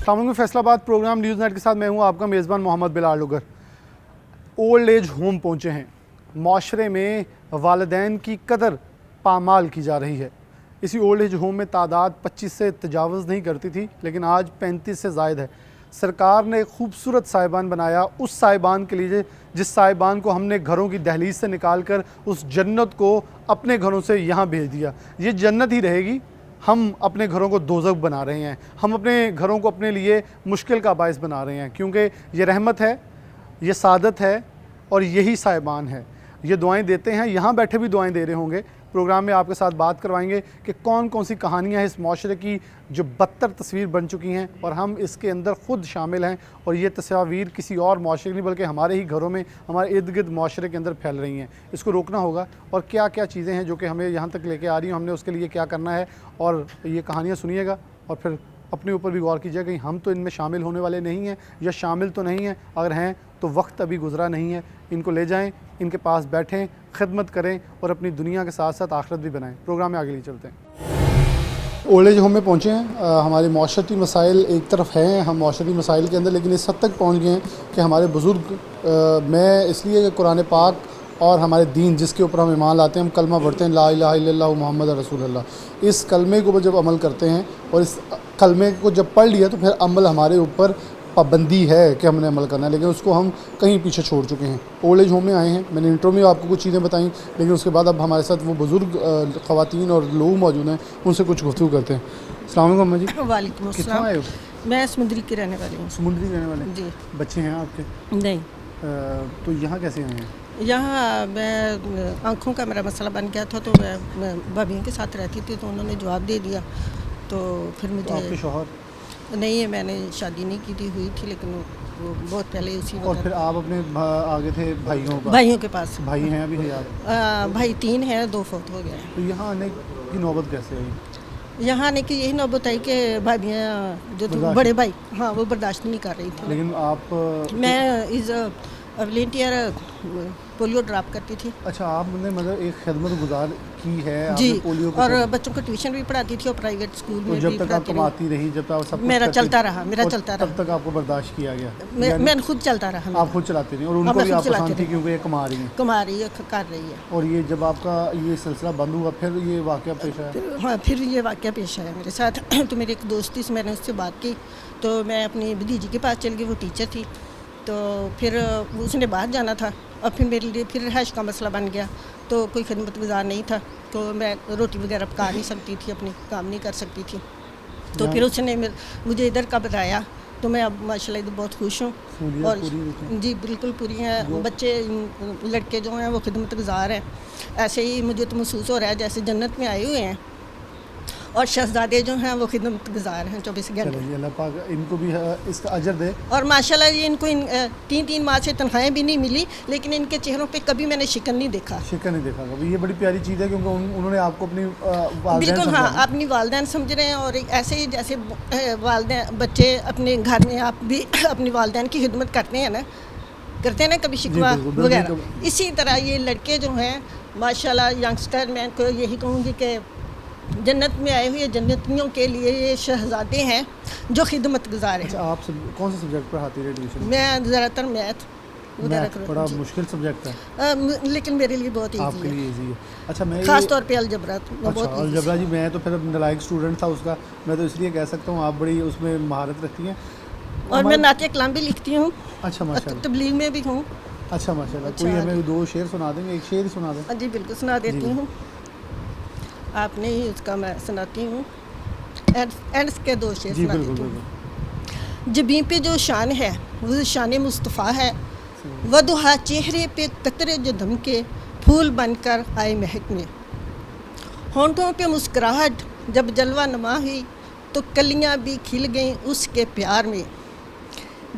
अस्सलाम वालेकुम। Faisalabad programme news net के साथ मैं हूं आपका मेज़बान Mohammad Bilal Lugar. Old age home पहुंचे हैं। माशरे में वालिदैन की कदर पामाल की जा रही है। इसी ओल्ड एज होम में तादाद 25 से तजावज़ नहीं करती थी, लेकिन आज 35 से ज़ायद है। सरकार ने एक खूबसूरत साहिबान बनाया, उस साहिबान के लिए जिस साहिबान को हमने घरों की दहलीज से निकाल कर उस जन्नत को अपने घरों से यहाँ भेज दिया। ये जन्नत ही रहेगी। हम अपने घरों को दोज़ख बना रहे हैं, हम अपने घरों को अपने लिए मुश्किल का बायस बना रहे हैं, क्योंकि ये रहमत है, ये सादत है और यही साहिबान है। ये दुआएं देते हैं, यहाँ बैठे भी दुआएं दे रहे होंगे। प्रोग्राम में आपके साथ बात करवाएंगे कि कौन कौन सी कहानियाँ हैं इस माशरे की जो बदतर तस्वीर बन चुकी हैं और हम इसके अंदर ख़ुद शामिल हैं, और ये तस्वीर किसी और माशरे नहीं बल्कि हमारे ही घरों में, हमारे इर्द गिर्द माशरे के अंदर फैल रही हैं। इसको रोकना होगा, और क्या क्या चीज़ें हैं जो कि हमें यहाँ तक लेके आ रही हैं, हमने उसके लिए क्या करना है। और ये कहानियाँ सुनिएगा और फिर अपने ऊपर भी गौर कीजिएगा कि हम तो इनमें शामिल होने वाले नहीं हैं, या शामिल तो नहीं हैं, अगर हैं तो वक्त अभी गुजरा नहीं है। इनको ले जाएं, इनके पास बैठें, खिदमत करें और अपनी दुनिया के साथ साथ आखिरत भी बनाएं। प्रोग्राम में आगे लिए चलते हैं। ओल्ड एज होम में पहुँचे हैं। हमारे माशरती मसाइल एक तरफ हैं, हम माशरती मसाइल के अंदर, लेकिन इस हद तक पहुँच गए हैं कि हमारे बुज़ुर्ग, मैं इसलिए कुरान पाक और हमारे दीन जिसके ऊपर हम ईमान लाते हैं, हम कलमा पढ़ते हैं ला इलाहा इल्लल्लाहु मुहम्मद रसूलुल्लाह। इस कलमे को जब अमल करते हैं और इस कलमे को जब पढ़ लिया तो फिर अमल हमारे ऊपर पाबंदी है कि हमने अमल करना है, लेकिन उसको हम कहीं पीछे छोड़ चुके हैं। ओल्ड एज होम में आए हैं, मैंने इंट्रो में आपको कुछ चीज़ें बताई, लेकिन उसके बाद अब हमारे साथ वो बुज़ुर्ग ख़वातीन और लोग मौजूद हैं, उनसे कुछ गुफ्तगू करते हैं। अस्सलाम वालेकुम अम्मा जी। वालेकुम कितना अस्सलाम। आए हो? मैं समुद्री की रहने वाली हूँ। समुद्री रहने वाले जी बच्चे हैं आपके? नहीं, तो यहाँ कैसे आए हैं? यहाँ मैं आँखों का मेरा मसला बन गया था, तो मैं भाभियों के साथ रहती थी, तो उन्होंने जवाब दे दिया। तो फिर तो आपके मुझे शौहर? नहीं है, मैंने शादी नहीं की थी, हुई थी, लेकिन वो बहुत पहले उसी और फिर आप अपने आगे थे भाइयों के पास। भाई हैं अभी हयात? भाई 3 हैं, 2 फौत हो गए हैं। तो यहाँ आने की नौबत कैसे आई? यहाँ आने की यही नौबत आई कि भाभियाँ जो थे बड़े भाई, हाँ, वो बर्दाश्त नहीं कर रही थी। लेकिन आप मैं इज़ वॉलंटियर पोलियो ड्रॉप करती थी। अच्छा, आपने मतलब एक खिदमत गुजार की है जी, आपने पोलियो को, और बच्चों को ट्यूशन भी पढ़ाती थी और प्राइवेट स्कूल तो में जब भी तक आप पढ़ाती कमाती रही, जब तक आप सब कुछ मेरा करती- चलता रहा, मेरा और चलता तब रहा। तक आपको बर्दाश्त किया गया? मैं खुद चलता रहा। आप खुद चलाती रही और उनको मैं भी खुद आप चलाती पसंद थी रही। क्योंकि ये कमा रही हैं? कमा रही है, कर रही है। और ये जब आपका ये सिलसिला बंद हुआ फिर ये वाक़या पेश आया? हाँ, फिर ये वाक़या पेश आया मेरे साथ। तो मेरी एक दोस्त थी, मैंने उससे बात की, तो मैं अपनी भतीजी के पास चल गई, वो टीचर थी। तो फिर उसने बाहर जाना था, और फिर मेरे लिए फिर रहाइश का मसला बन गया, तो कोई खिदमत गुजार नहीं था, तो मैं रोटी वगैरह पका नहीं सकती थी, अपनी काम नहीं कर सकती थी। तो फिर उसने मुझे इधर का बताया, तो मैं अब माशाल्लाह इधर बहुत खुश हूँ। और जी बिल्कुल पूरी हैं। बच्चे लड़के जो हैं वो खिदमत गुजार हैं। ऐसे ही मुझे तो महसूस हो रहा है जैसे जन्नत में आए हुए हैं, और शहजादे जो हैं वो खिदमत गुजार हैं 24 घंटे। अल्लाह पाक इनको भी इसका अजर दे। और माशाल्लाह ये इनको 3-3 माह से तनख्वाहें भी नहीं मिली, लेकिन इनके चेहरों पे कभी मैंने शिकन नहीं देखा। शिकन नहीं देखा कभी। ये बड़ी प्यारी चीज़ है क्योंकि उन्होंने आपको अपनी बिल्कुल, हाँ, अपनी वालिदैन समझ रहे हैं। और ऐसे ही जैसे वालिदैन बच्चे अपने घर में आप भी अपनी वालिदैन की खिदमत करते हैं ना कभी शिकवा वगैरह, इसी तरह ये लड़के जो हैं माशाल्लाह यंगस्टर, मैं को यही कहूँगी कि जन्नत में आए हुए जन्नतियों के लिए ये शहजादे हैं जो खिदमत गुजार हैं। अच्छा, आप कौन सा सब्जेक्ट पढ़ाती है एडमिशन? मैं ज़्यादातर मैथ बड़ा मुश्किल सब्जेक्ट है, लेकिन मेरे लिए बहुत ईजी आपके लिए ईजी है। अच्छा, मैं खास तौर पे अलजबरा। अच्छा, अलजबरा जी, मैं तो फिर नालायक स्टूडेंट था उसका, मैं तो इसलिए कह सकता हूँ आप बड़ी उसमें महारत रखती हैं। और मैं नाते कलाम भी लिखती हूँ। अच्छा, माशाल्लाह। तबलीग में भी हूँ। अच्छा, माशाल्लाह। कोई हमें 2 शेर सुना देंगे? एक शेर ही सुना दें। जी बिल्कुल, सुना देती हूँ। आपने ही उसका मैं सुनाती हूँ। एंड्स के 2 शेर सुना देती हूँ। जबीं पे जो शान है वो शान मुस्तफ़ा है, वदुहा चेहरे पे कतरे जो दम के फूल बनकर आए महक में। होंठों पे मुस्कुराहट जब जलवा नमा हुई तो कलियां भी खिल गईं उसके प्यार में।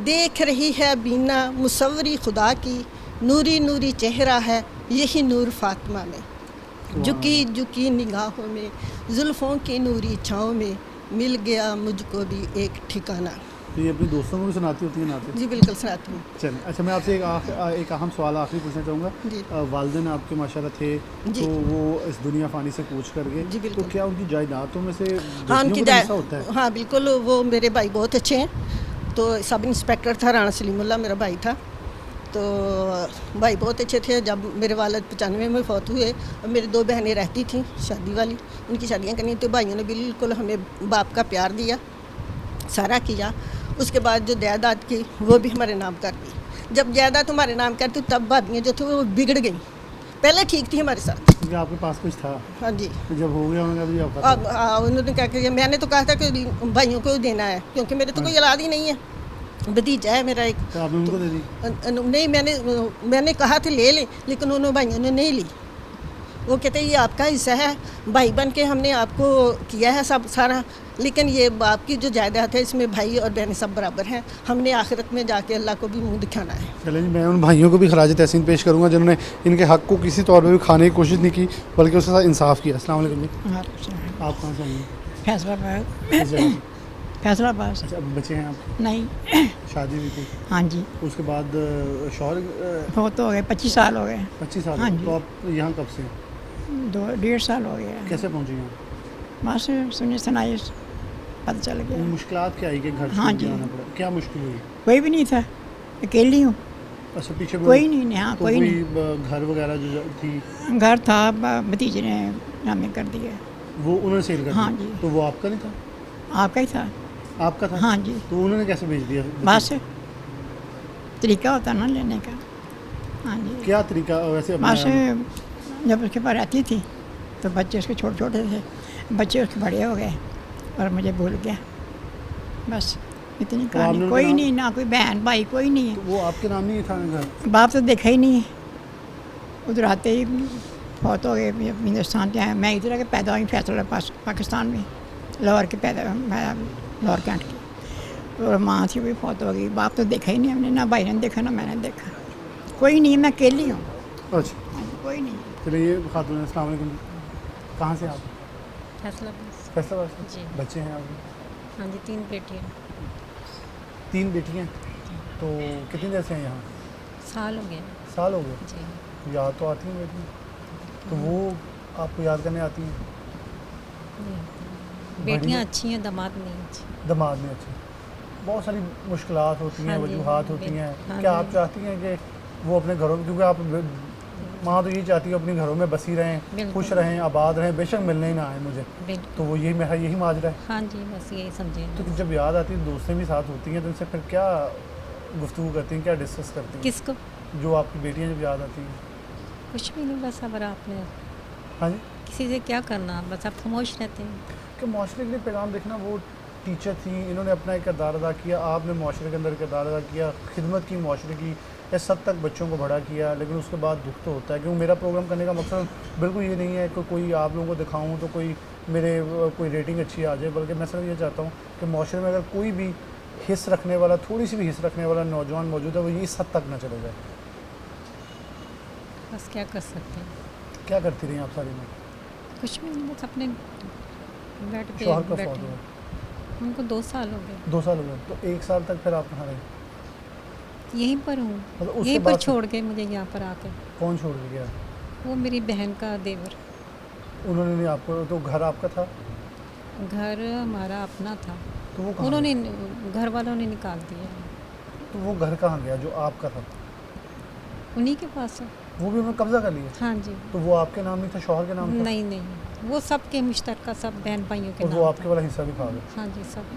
देख रही है बीना मुसव्वरी खुदा की, नूरी नूरी चेहरा है यही नूर फातिमा में। झुकी झुकी निगाहों में जुल्फ़ों की नूरी छाँव में मिल गया मुझको भी एक ठिकाना। تو یہ اپنی دوستوں کو بھی سناتی ہوتی ہیں نعتیں؟ جی بالکل سناتی ہوں. چلیں اچھا، میں آپ سے ایک اہم سوال آخری پوچھنا چاہوں گا. جی والدین آپ کے ماشاءاللہ تھے جی. تو وہ اس دنیا فانی سے کوچ کر گئے، جی تو بالکل. کیا ان کی جائیدادوں میں سے ہاں ان بیٹیوں کی کو بھی حصہ ہوتا ہے؟ ہاں بالکل. وہ میرے بھائی بہت اچھے ہیں. تو سب انسپیکٹر تھا رانا سلیم اللہ میرا بھائی تھا. تو بھائی بہت اچھے تھے. جب میرے والد 95 میں فوت ہوئے اور میری 2 بہنیں رہتی تھیں شادی والی، ان کی شادیاں کرنی، تو بھائیوں نے بالکل ہمیں باپ کا پیار دیا، سارا کیا. اس کے بعد جو جائیداد کی وہ بھی ہمارے نام کر دی. جب جائیداد ہمارے نام کرتی تب بھابیاں جو تھیں وہ بگڑ گئیں. پہلے ٹھیک تھی ہمارے ساتھ. کیونکہ آپ کے پاس کچھ تھا، ہاں جی. جب ہو گیا انہوں نے کہا اب انہوں نے کیا کہ میں نے تو کہا تھا کہ بھائیوں کو دینا ہے، کیونکہ میرے تو کوئی اولاد ہی نہیں ہے. بھتیجا ہے میرا ایک. تو آپ نے ان کو دے دی؟ نہیں، میں نے کہا تھا لے لیں، لیکن انہوں بھائیوں نے نہیں لی. وہ کہتے ہیں یہ آپ کا حصہ ہے، بھائی بن کے ہم نے آپ کو کیا ہے سب سارا، لیکن یہ باپ کی جو جائیداد ہے اس میں بھائی اور بہنیں سب برابر ہیں. ہم نے آخرت میں جا کے اللہ کو بھی منہ دکھانا ہے. چلیں جی، میں ان بھائیوں کو بھی خراج تحسین پیش کروں گا جنہوں نے ان کے حق کو کسی طور پہ بھی کھانے کی کوشش نہیں کی، بلکہ اس کے ساتھ انصاف کیا. السلام علیکم جی. آپ کہاں سے آئی ہیں؟ فیصلہ آباد. کس جگہ سے؟ فیصلہ آباد. اچھا، اب بچے ہیں آپ؟ نہیں. شادی ہوئی تھی؟ ہاں جی. اس کے بعد شوہر بہت ہو گئے، 25 سال ہو گئے. 25 سال؟ ہاں جی. تو آپ یہاں کب سے؟ 1.5 سال ہو گیا. کیسے پہنچی ہیں؟ بس سنی سنائی پتہ چل گیا. مشکلات کیا آئی کہ گھر ہاں چھوڑ جی. کے آنا پڑا؟ کیا مشکل ہوئی؟ کوئی بھی نہیں تھا، اکیلی ہوں. اچھا، پیچھے کوئی نہیں. ہاں تو کوئی کوئی نہیں. گھر وغیرہ جو تھی؟ گھر تھا، بھتیجے نے ہمیں کر دیا. وہ انہوں نے سیل کر دیا؟ ہاں جی. تو وہ آپ کا نہیں تھا؟ آپ کا ہی تھا. آپ کا تھا؟ ہاں جی. تو انہوں نے کیسے بھیج دیا؟ بس طریقہ ہوتا نا لینے کا. ہاں جی. کیا طریقہ ویسے؟ بس جب اس کے پاس رہتی تھی تو بچے اس کے چھوٹے چھوٹے تھے، بچے اس کے بڑے ہو گئے اور مجھے بھول گیا. بس اتنی کہانی. کوئی نہیں، نہ کوئی بہن بھائی کوئی نہیں ہے. وہ آپ کے نام نہیں تھا گھر؟ باپ تو دیکھا ہی نہیں ہے. ادھر آتے ہی بہت ہو گئے. ہندوستان کے آئے. میں ادھر کے پیدا ہوئی فیصلہ پاکستان میں، لاہور کے پیدا لاہور کینٹ کی. اور ماں تھی وہ بہت ہو گئی. باپ تو دیکھا ہی نہیں ہم نے، نہ بھائی نے دیکھا نہ میں نے دیکھا. کوئی نہیں، میں اکیلی ہوں. اچھا کوئی نہیں. چلیے خاتون، السلام علیکم. کہاں سے آپ؟ فیصلہ آباد. فیصلہ آباد سے. جی. بچے ہیں آپ کے؟ ہاں جی، 3 بیٹیاں. 3 بیٹیاں. تو کتنی دیر سے ہیں یہاں؟ سال ہو گئے. سال ہو گئے. جی. یاد تو آتی ہیں بیٹیاں؟ تو وہ آپ کو یاد کرنے آتی ہیں؟ بیٹیاں اچھی ہیں، داماد نہیں اچھی. دماغ میں اچھے. بہت ساری مشکلات ہوتی ہیں، ہاں جی. وجوہات ہوتی ہیں. ہاں کیا جی. آپ چاہتی ہیں کہ وہ اپنے گھروں میں، کیونکہ آپ ماں تو یہ چاہتی ہے اپنے گھروں میں بسی رہیں، بالکل. خوش رہیں، آباد رہیں، بے شک ملنے ہی نہ آئیں مجھے. بالکل. تو وہ یہی ماجرا ہے. ہاں جی، بس یہی سمجھیں. تو جب یاد آتی ہے دوستیں بھی ساتھ ہوتی ہیں تو ان سے پھر کیا گفتگو کرتی ہیں، کیا ڈسکس کرتی ہیں؟ کس کو؟ جو آپ کی بیٹیاں جب یاد آتی ہیں. کچھ بھی نہیں، بس اب آپ نے ہاں جی. کسی سے کیا کرنا، بس آپ خاموش رہتے ہیں. کہ معاشرے کے لیے پیغام دیکھنا. وہ ٹیچر تھیں، انہوں نے اپنا ایک کردار ادا کیا، آپ نے معاشرے کے اندر کردار ادا کیا، خدمت کی معاشرے کی، اس حد تک بچوں کو بڑا کیا. لیکن اس کے بعد دکھ تو ہوتا ہے. کیونکہ میرا پروگرام کرنے کا مقصد بالکل یہ نہیں ہے کہ کوئی آپ لوگوں کو دکھاؤں تو کوئی ریٹنگ اچھی آ جائے، بلکہ میں صرف یہ چاہتا ہوں کہ معاشرے میں اگر کوئی بھی حص رکھنے والا، تھوڑی سی بھی حص رکھنے والا نوجوان موجود ہے، وہ اس حد تک نہ چلے جائے. بس کیا کر سکتے ہیں. کیا کرتی رہی آپ ساری میں؟ کچھ بھی نہیں، بس اپنے بیڈ پہ شوہر کا فوت بیٹھے. ہوا؟ ان کو 2 سال ہو گئے. 2 سال ہو گئے. تو 1 سال تک پھر آپ کہاں رہے؟ یہیں پر ہوں. مطلب اس کے یہیں پر بعد چھوڑ کے مجھے یہاں پر آ کے. کون چھوڑ کے گیا؟ وہ میری بہن کا دیور. انہوں نے نہیں آپ کو؟ تو گھر آپ کا تھا؟ گھر ہمارا اپنا تھا. تو وہ کہاں انہوں گیا؟ نے گھر والوں نے نکال دیا. تو وہ گھر کہاں گیا جو آپ کا تھا؟ انہی کے پاس ہے. وہ بھی انہوں نے قبضہ کر لیا؟ ہاں جی. تو وہ آپ کے نام نہیں تھا، شوہر کے نام تھا؟ نہیں نہیں، وہ سب کے مشترکہ، سب بہن بھائیوں کے اور نام وہ آپ تھا. کے والا حصہ بھی کھا گئے؟ ہاں جی، سب.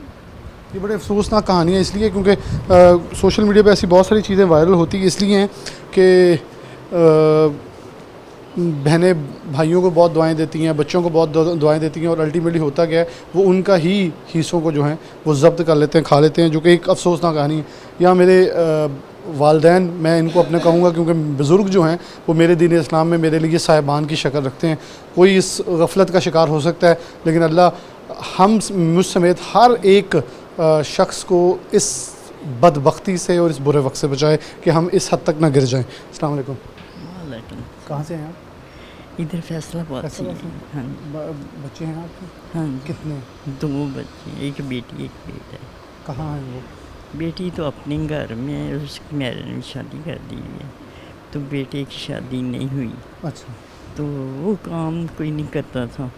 یہ بڑے افسوسناک کہانی ہے، اس لیے کیونکہ سوشل میڈیا پہ ایسی بہت ساری چیزیں وائرل ہوتی اس لیے ہیں کہ بہنیں بھائیوں کو بہت دعائیں دیتی ہیں، بچوں کو بہت دعائیں دیتی ہیں، اور الٹیمیٹلی ہوتا کیا ہے وہ ان کا ہی حصوں کو جو ہیں وہ ضبط کر لیتے ہیں، کھا لیتے ہیں، جو کہ ایک افسوسناک کہانی ہے. یا میرے والدین، میں ان کو اپنے کہوں گا کیونکہ بزرگ جو ہیں وہ میرے دین اسلام میں میرے لیے صاحبان کی شکل رکھتے ہیں. کوئی اس غفلت کا شکار ہو سکتا ہے، لیکن اللہ مجھ سمیت ہر ایک شخص کو اس بدبختی سے اور اس برے وقت سے بچائے کہ ہم اس حد تک نہ گر جائیں. السلام علیکم. وعلیکم. کہاں سے ہیں آپ؟ ادھر فیصلہ آباد سے. ہاں جی. بچے ہیں آپ کے؟ ہاں جی. کتنے؟ 2 بچے، ایک بیٹی ایک بیٹا. کہاں ہیں وہ؟ बेटी तो अपने घर में है, उसकी मैंने शादी कर दी है, तो बेटे की शादी नहीं हुई, अच्छा, तो वो काम कोई नहीं करता था,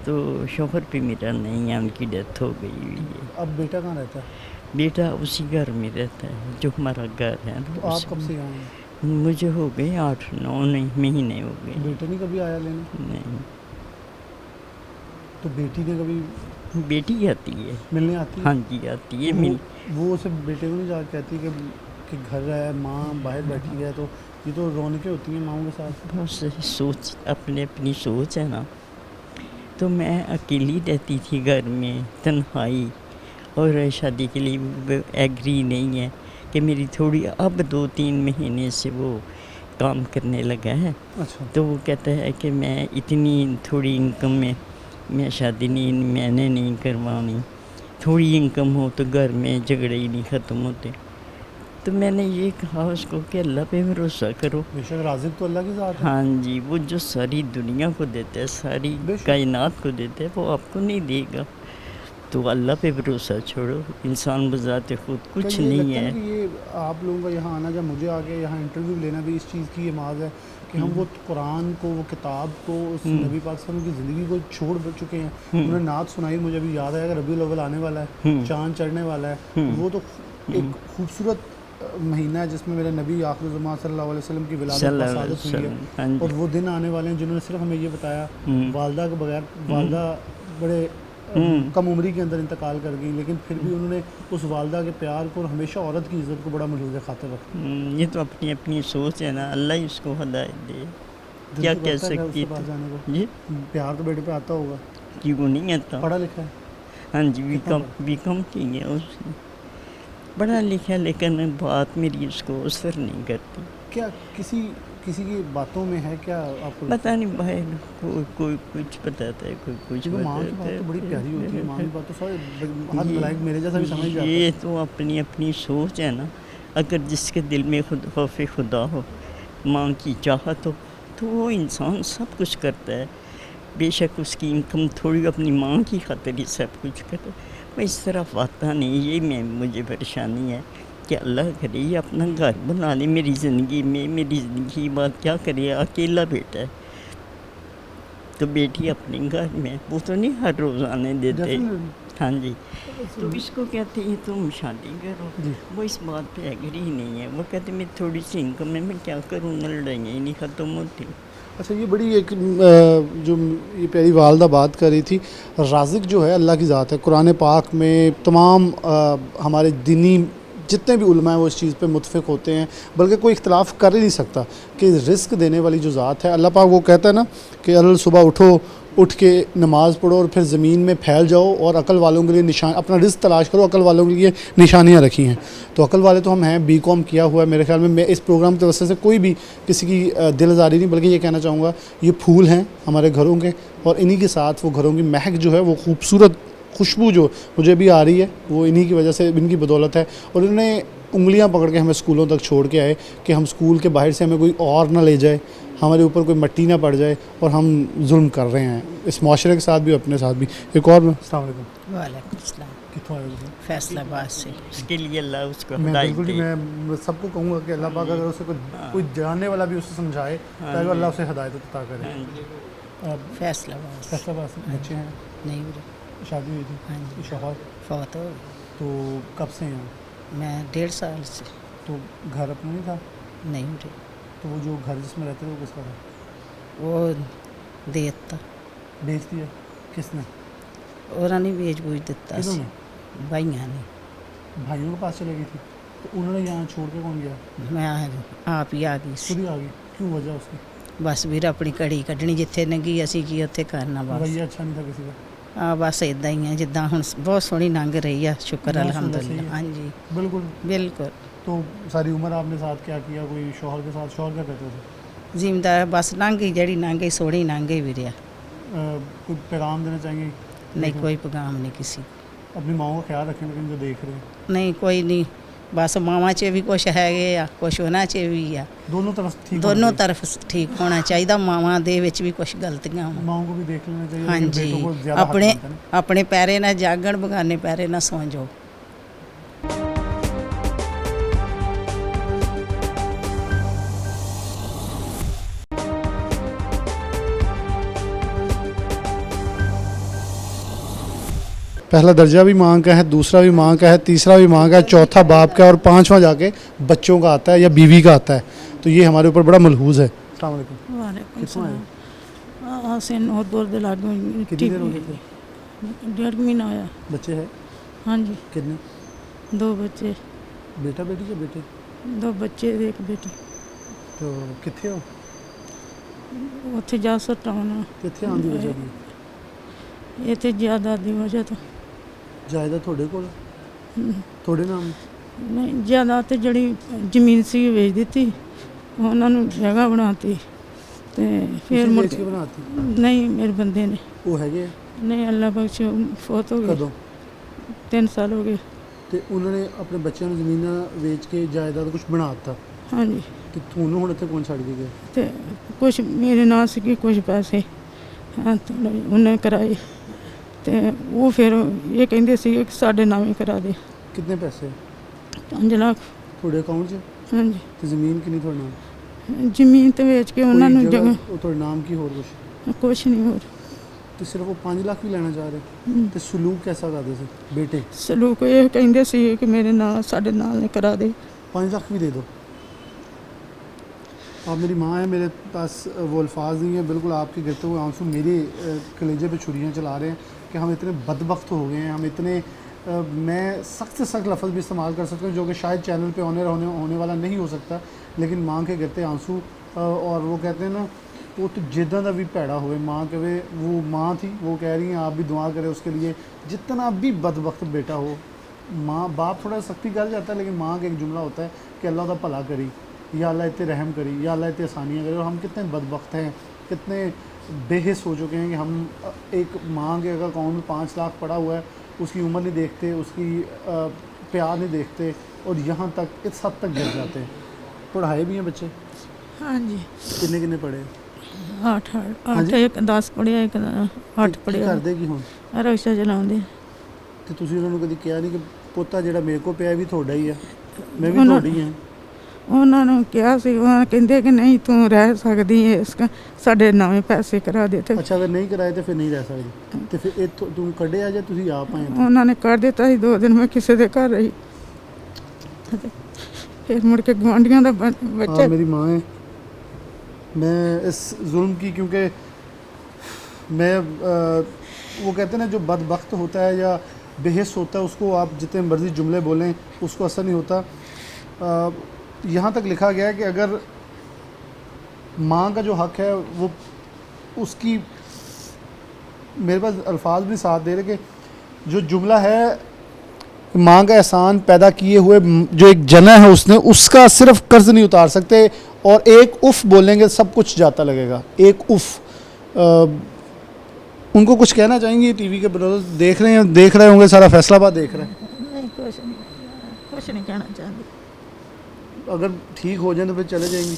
तो शोहर पे मेरा नहीं है, उनकी डेथ हो गई हुई है। अब बेटा कहाँ रहता है? बेटा उसी घर में रहता है जो हमारा घर है ना, तो आप उसी कब से में। आए हैं? मुझे हो गए 8-9 महीने हो गए। बेटे ने कभी आया लेने? नहीं, तो बेटी ने कभी बेटी आती है, मिलने आती है? हाँ जी आती है, वो सिर्फ बेटे को नहीं जा कहती कि घर है, माँ बाहर बैठी है, तो ये तो रौनकें होती हैं माँओं के साथ। बहुत सही सोच, अपनी सोच है ना। तो मैं अकेली रहती थी घर में, तन्हाई, और शादी के लिए एग्री नहीं है कि मेरी थोड़ी, अब 2-3 महीने से वो काम करने लगा है, अच्छा, तो वो कहता है कि मैं इतनी थोड़ी इनकम में मैं शादी नहीं, मैंने नहीं करवानी, थोड़ी इनकम हो तो घर में झगड़े ही नहीं ख़त्म होते। तो मैंने ये कहा उसको कि अल्लाह पे भरोसा करो। बेशक राज़िक तो अल्लाह की ज़ात है। हाँ जी, वो जो सारी दुनिया को देता है, सारी बेशक। कायनात को देता है, वो आपको नहीं देगा, तो अल्लाह पे भरोसा छोड़ो। इंसान बज़ाते खुद कुछ क्या ये नहीं लगता है। कि ये आप लोगों का यहाँ आना, जब मुझे आके यहाँ इंटरव्यू लेना भी इस चीज़ की ये माज़ है कि हम वो कुरान को, वो किताब को, उस नबी पाक सल्लल्लाहु अलैहि वसल्लम की ज़िंदगी को छोड़ चुके हैं। उन्होंने नात सुनाई, मुझे अभी याद आया कि रबीउल अव्वल आने वाला है, चाँद चढ़ने वाला है, वो तो एक खूबसूरत महीना है जिसमें मेरे नबी आखिर ज़मां सल्लल्लाहु अलैहि वसल्लम की विलादत बासादत हुई है, हाँ जी। और वो दिन आने वाले हैं जिन्होंने सिर्फ हमें ये बताया, वालदा के बगैर, वालदा बड़े कम उम्री के अंदर इंतकाल कर गई, लेकिन फिर भी उन्होंने उस वालदा के प्यार को और हमेशा औरत की इज़्ज़त को बड़ा मलूज़ खातिर रखा। ये तो अपनी अपनी सोच है ना, अल्लाह ही उसको हिदायत दे, दिल क्या तो कह करता है सकती उसके पास जाने को। जी, प्यार तो बेटे पे आता होगा, कि वो नहीं आता। पढ़ा लिखा है, हाँ जी, बीकॉम की है उसने, पढ़ा लिखा, लेकिन बात मेरी उसको असर नहीं करती। क्या किसी की बातों में है क्या आपको? पता नहीं भाई, कोई कुछ बताता है, कोई कुछ क्योंकि माँ की बात तो बड़ी प्यारी होती है, माँ की बात तो सारे हाथ मिलाए मेरे जैसा भी समझ जाता है। ये तो अपनी अपनी सोच है ना। अगर जिसके दिल में खौफ खुदा हो, माँ की चाहत हो, तो वो इंसान सब कुछ करता है। बेशक उसकी इनकम थोड़ी, अपनी माँ की खातिर ही सब कुछ करता है। मैं इस तरफ आता नहीं, ये मुझे परेशानी है कि अल्लाह करे ये अपना घर बना ले मेरी ज़िंदगी में। मेरी ज़िंदगी की बात क्या करे, अकेला बेटा है, तो बेटी अपने घर में, वो तो नहीं हर रोज़ आने देते। Definitely। हाँ जी, तो इसको कहते हैं तुम शादी करो, जी। वो इस बात पे एग्री नहीं है। वो कहते मैं थोड़ी सी इनकम है, मैं क्या करूँ, न लड़ाइयाँ ही नहीं ख़त्म होती। अच्छा, ये बड़ी एक जो ये प्यारी वालदा बात कर रही थी, राज़िक जो है अल्लाह की ज़ात है। कुरान पाक में तमाम हमारे दीनी जितने भी उलमा हैं वो इस चीज़ पे मुत्फ़िक़ होते हैं, बल्कि कोई इख्तलाफ कर ही नहीं सकता कि रिस्क देने वाली जो ज़ात है, अल्लाह पाक वो कहता है ना कि अल सुबह उठ के नमाज़ पढ़ो और फिर ज़मीन में फैल जाओ और अकल वालों के लिए निशान, अपना रिस्क तलाश करो, अकल वालों के लिए निशानियाँ रखी हैं। तो अकल वाले तो हम हैं, बीकॉम किया हुआ है। मेरे ख्याल में मैं इस प्रोग्राम की वजह से कोई भी किसी की दिल आज़ारी नहीं, बल्कि ये कहना चाहूँगा ये फूल हैं हमारे घरों के, और इन्हीं के साथ वो घरों की महक जो है, वो खूबसूरत खुशबू जो मुझे भी आ रही है, वो इन्हीं की वजह से, इनकी बदौलत है। और इन्होंने उंगलियां पकड़ के हमें स्कूलों तक छोड़ के आए कि हम स्कूल के बाहर से हमें कोई और ना ले जाए, हमारे ऊपर कोई मट्टी ना पड़ जाए, और हम जुल्म कर रहे हैं इस माशरे के साथ भी, अपने साथ भी। एक और अस्सलाम वालेकुम। वालेकुम अस्सलाम। कितों आए हो? फैसलाबाद से। उसके लिए अल्लाह उसको मैं हिदायत बिल्कुल दे। मैं सबको कहूँगा कि अल्लाह पाक अगर उसे कोई जानने वाला भी उसे समझाए, ताकि अल्लाह उसे हिदायत अता करे। हाँ जी। अब फैसलाबाद से। फैसलाबाद से बच्चे हैं, नहीं मेरे, शादी हुई थी, हाँ जी। शौहर, फौत हो गई। तो कब से हैं? मैं 1.5 साल से। तो घर अपना नहीं था? नहीं मेरे, तो वो जो घर जिसमें रहते थे वो किसका था? वो देता बेच दिया? किसने? और नहीं बेच बूझ दिता किसने? सी भाइयों ने। भाइयों के पास चले गई थी, तो उन्होंने यहाँ छोड़ के कौन गया? मैं आप ही आ गई सी। खुद ही आ गई? क्यों वजह उसकी? बस ਵੀਰ ਆਪਣੀ ਘੜੀ ਕੱਢਣੀ, ਜਿੱਥੇ ਲੰਘੀ ਅਸੀਂ ਕੀ ਉੱਥੇ ਕਰਨਾ ਬਸ। रवैया अच्छा नहीं था किसी का? ਆ ਬਸ ਇਦਾਂ ਹੀ ਆ ਜਿੱਦਾਂ ਹੁਣ ਬਹੁਤ ਸੋਹਣੀ ਲੰਘ ਰਹੀ ਆ, ਸ਼ੁਕਰ बहुत सुंदर ਅਲਹਮਦੁਲਿਲਾ। सही है। ਹਾਂਜੀ बिल्कुल। ਬਿਲकुਲ। तो सारी उम्र आपने साथ क्या किया? कोई शौहर के साथ? शौहर क्या कहते थे? ਜ਼ਿਮੀਦਾਰ बस ਲੰਘ ਗਈ, ਜਿਹੜੀ ਲੰਘ ਗਈ ਸੋਹਣੀ ਲੰਘ ਗਈ ਵੀਰਿਆ। कोई पैगाम देना चाहेंगे? ਨਹੀਂ ਕੋਈ ਪੈਗਾਮ ਨਹੀਂ ਕਿਸੇ, अपनी माओ का ख्याल रखें, लेकिन जो देख रहे हैं ਨਹੀਂ ਕੋਈ ਨਹੀਂ, ਬਸ ਮਾਵਾਂ 'ਚ ਵੀ ਕੁਛ ਹੈਗੇ ਆ, ਕੁਛ ਉਹਨਾਂ 'ਚ ਵੀ ਆ, दोनों तरफ ठीक ਦੋਨੋਂ होना चाहिए। ਤਰਫ ਠੀਕ ਹੋਣਾ ਚਾਹੀਦਾ। ਮਾਵਾਂ ਦੇ ਵਿੱਚ ਵੀ ਕੁਛ ਗਲਤੀਆਂ ਵਾ। माओ को भी देख लेना चाहिए, लेकिन ਹਾਂਜੀ, बेटों को ज़्यादा हक ਆਪਣੇ मिलता है ना। ਆਪਣੇ ਪੈਰੇ ਨਾਲ ਜਾਗਣ, ਬਗਾਨੇ ਪੈਰੇ ਨਾਲ ਸੌਂ ਜਾਓ। पहला दर्जा भी माँ का है, दूसरा भी माँ का है, तीसरा भी माँ का है, चौथा बाप का है और पांचवा जाके बच्चों का आता है या बीवी का आता है। तो ये हमारे ऊपर बड़ा मलहूज़ है। अस्सलाम वालेकुम। वालेकुम कितों आए? सलाम। हाँ से नौरपुर दे लागों कितनी देर हो गई थे? 1.5 महीना होया। बच्चे हैं हाँ जी, कितने? 2 बच्चे, बेटा बेटी या बेटे? 2 बच्चे ते 1 बेटी। तो कितने हो? ਉੱਥੇ ਜਾ ਸਟਾਉਣਾ कितने आने की वजह की? ਇੱਥੇ ਜ਼ਿਆਦਾ ਦੀ ਵਜ੍ਹਾ ਤੋਂ जायदाद थोड़े को थोड़े नाम? ਨਹੀਂ ਜ਼ਿਆਦਾ ਤੇ ਜਿਹੜੀ ਜ਼ਮੀਨ ਸੀ ਉਹ ਵੇਚ ਦਿੱਤੀ, ਉਹਨਾਂ ਨੂੰ ਜਗ੍ਹਾ ਬਣਾਤੀ ਤੇ ਫਿਰ किसी ਮੁੜ बेच के बनाती? ਨਹੀਂ ਮੇਰੇ ਬੰਦੇ ਨੇ वो हैगे ਨਹੀਂ ਅੱਲਾ ਬਖਸ਼ ਫੌਤ ਹੋ ਗਏ कदों? 3 ਸਾਲ ਹੋ ਗਏ। ਤੇ ਉਹਨਾਂ ਨੇ ਆਪਣੇ ਬੱਚਿਆਂ ਨੂੰ ਜ਼ਮੀਨਾਂ ਵੇਚ ਕੇ ਜਾਇਦਾਦ ਕੁਝ ਬਣਾ ਦਿੱਤਾ ਹਾਂਜੀ ਤੇ ਤੁਹਾਨੂੰ ਹੁਣ ਇੱਥੇ ਕੌਣ ਛੱਡ ਕੇ ਗਿਆ? ਤੇ ਕੁਛ ਮੇਰੇ ਨਾਲ ਸੀਗੇ ਕੁਛ ਪੈਸੇ ਹਾਂ ਥੋੜ੍ਹੇ ਜਿਹੇ ਉਹਨੇ ਕਰਾਏ ਤੇ ਉਹ ਫਿਰ ਇਹ ਕਹਿੰਦੇ ਸੀ ਕਿ ਸਾਡੇ ਨਾਮ ਕਰਾ ਦੇ ਕਿੰਨੇ ਪੈਸੇ 5 ਲੱਖ। ਤੁਹਾਡੇ ਅਕਾਊਂਟ 'ਚ? ਹਾਂਜੀ ਤੇ ਜ਼ਮੀਨ ਕਿੰਨੀ ਤੁਹਾਡੇ ਨਾਮ? ਜ਼ਮੀਨ ਤੇ ਵੇਚ ਕੇ ਉਹਨਾਂ ਨੂੰ ਕੋਈ ਜਗ੍ਹਾ ਉਹ ਤੁਹਾਡੇ ਨਾਮ ਕੀ ਹੋਰ ਕੁਝ? ਕੁਛ ਨਹੀਂ ਹੋਰ ਤੇ ਸਿਰਫ ਉਹ 5 ਲੱਖ ਵੀ ਲੈਣਾ ਚਾਹ ਰਹੇ? ਹਮ। ਤੇ ਸਲੂਕ ਕੈਸਾ ਕਰਦੇ ਸੀ ਬੇਟੇ? ਸਲੂਕ ਇਹ ਕਹਿੰਦੇ ਸੀ ਕਿ ਮੇਰੇ ਨਾਲ ਸਾਡੇ ਨਾਲ ਕਰਾ ਦੇ। 5 लाख भी दे दो। आप मेरी माँ हैं, मेरे पास वो अल्फाज नहीं है, बिल्कुल आपके गिरते हुए आंसू मेरे कलेजे पे छुरियाँ चला रहे हैं कि हम इतने बदबख्त हो गए हैं, हम इतने मैं सख्त से सख्त लफ्ज़ भी इस्तेमाल कर सकता हूँ जो कि शायद चैनल पे होने वाला नहीं हो सकता, लेकिन माँ के गिरते आंसू और वो कहते हैं ना वो तो जिदा का भी भैड़ा हुए माँ कहे वो माँ थी, वो कह रही हैं आप भी दुआ करें उसके लिए, जितना भी बदबख्त बेटा हो माँ बाप थोड़ा सख्ती कर जाता है, लेकिन माँ का एक जुमला होता है कि अल्लाह का भला करी, या अल्लाह इतने रहम करी, या अल्लाह इतनी आसानियाँ करे। और हम कितने बदबख्त हैं, कितने बेहिस हो चुके हैं कि हम एक माँ के अगर अकाउंट में 5 लाख पड़ा हुआ है, उसकी उम्र नहीं देखते, उसकी प्यार नहीं देखते और यहाँ तक इस हद तक गिर जाते हैं। पढ़ाए भी हैं बच्चे? हाँ जी किन्ने किन्ने पढ़े? 8 ਇੱਕ 10 ਪੜਿਆ ਇੱਕ 8 ਪੜਿਆ। ਕਰਦੇ ਕੀ ਹੁਣ? ਰਿਕਸ਼ਾ ਚਲਾਉਂਦੇ। ਤੇ ਤੁਸੀਂ ਉਹਨਾਂ ਨੂੰ ਕਦੀ ਕਿਹਾ ਨਹੀਂ ਕਿ ਪੋਤਾ ਜਿਹੜਾ ਮੇਰੇ ਕੋਲ ਪਿਆ ਵੀ ਤੁਹਾਡਾ ਹੀ ਆ, ਮੈਂ ਵੀ ਉਹਨਾਂ- ਤੁਹਾਡੀ ਹਾਂ? ਉਹਨਾਂ ਨੂੰ ਕਿਹਾ ਸੀ, ਉਹ ਕਹਿੰਦੇ ਕਿ ਨਹੀਂ ਤੂੰ ਰਹਿ ਸਕਦੀ ਹੈ ਸਾਡੇ ਨਵੇਂ ਪੈਸੇ ਕਰਾ ਦੇ ਤੇ ਅੱਛਾ, ਅਗਰ ਨਹੀਂ ਕਰਾਏ ਤਾਂ ਫਿਰ ਨਹੀਂ ਰਹਿ ਸਕਦੀ। ਤੇ ਫਿਰ ਇਹ ਤੂੰ ਕੱਢਿਆ ਜਾਂ ਤੁਸੀਂ ਆਪ ਆਏ? ਉਹਨਾਂ ਨੇ ਕਰ ਦਿੱਤਾ ਸੀ। 2 ਦਿਨ ਮੈਂ ਕਿਸੇ ਦੇ ਘਰ ਰਹੀ, ਫਿਰ ਮੁੜ ਕੇ ਗੁਆਂਢੀਆਂ ਦਾ ਬੱਚਾ। मेरी माँ है, मैं इस जुल्म की क्योंकि मैं वो कहते हैं ना जो बदबख्त होता है या बेहिस होता है उसको आप जितने मर्ज़ी जुमले बोलें उसको असर नहीं होता। यहाँ तक लिखा गया है कि अगर माँ का जो हक़ है वो उसकी, मेरे पास अल्फाज भी साथ दे रहे कि जो जुमला है माँ का एहसान पैदा किए हुए जो एक जना है उसने, उसका सिर्फ कर्ज नहीं उतार सकते और एक उफ़ बोलेंगे सब कुछ जाता लगेगा। एक उफ़ उनको कुछ कहना चाहेंगे? टीवी के ब्रदर्स देख रहे होंगे, सारा फैसलाबाद देख रहे हैं। ਨਹੀਂ ਕੁਛ ਨਹੀਂ ਕਹਿਣਾ ਚਾਹੁੰਦੀ। अगर ठीक हो जाए तो फिर चले जाएंगी?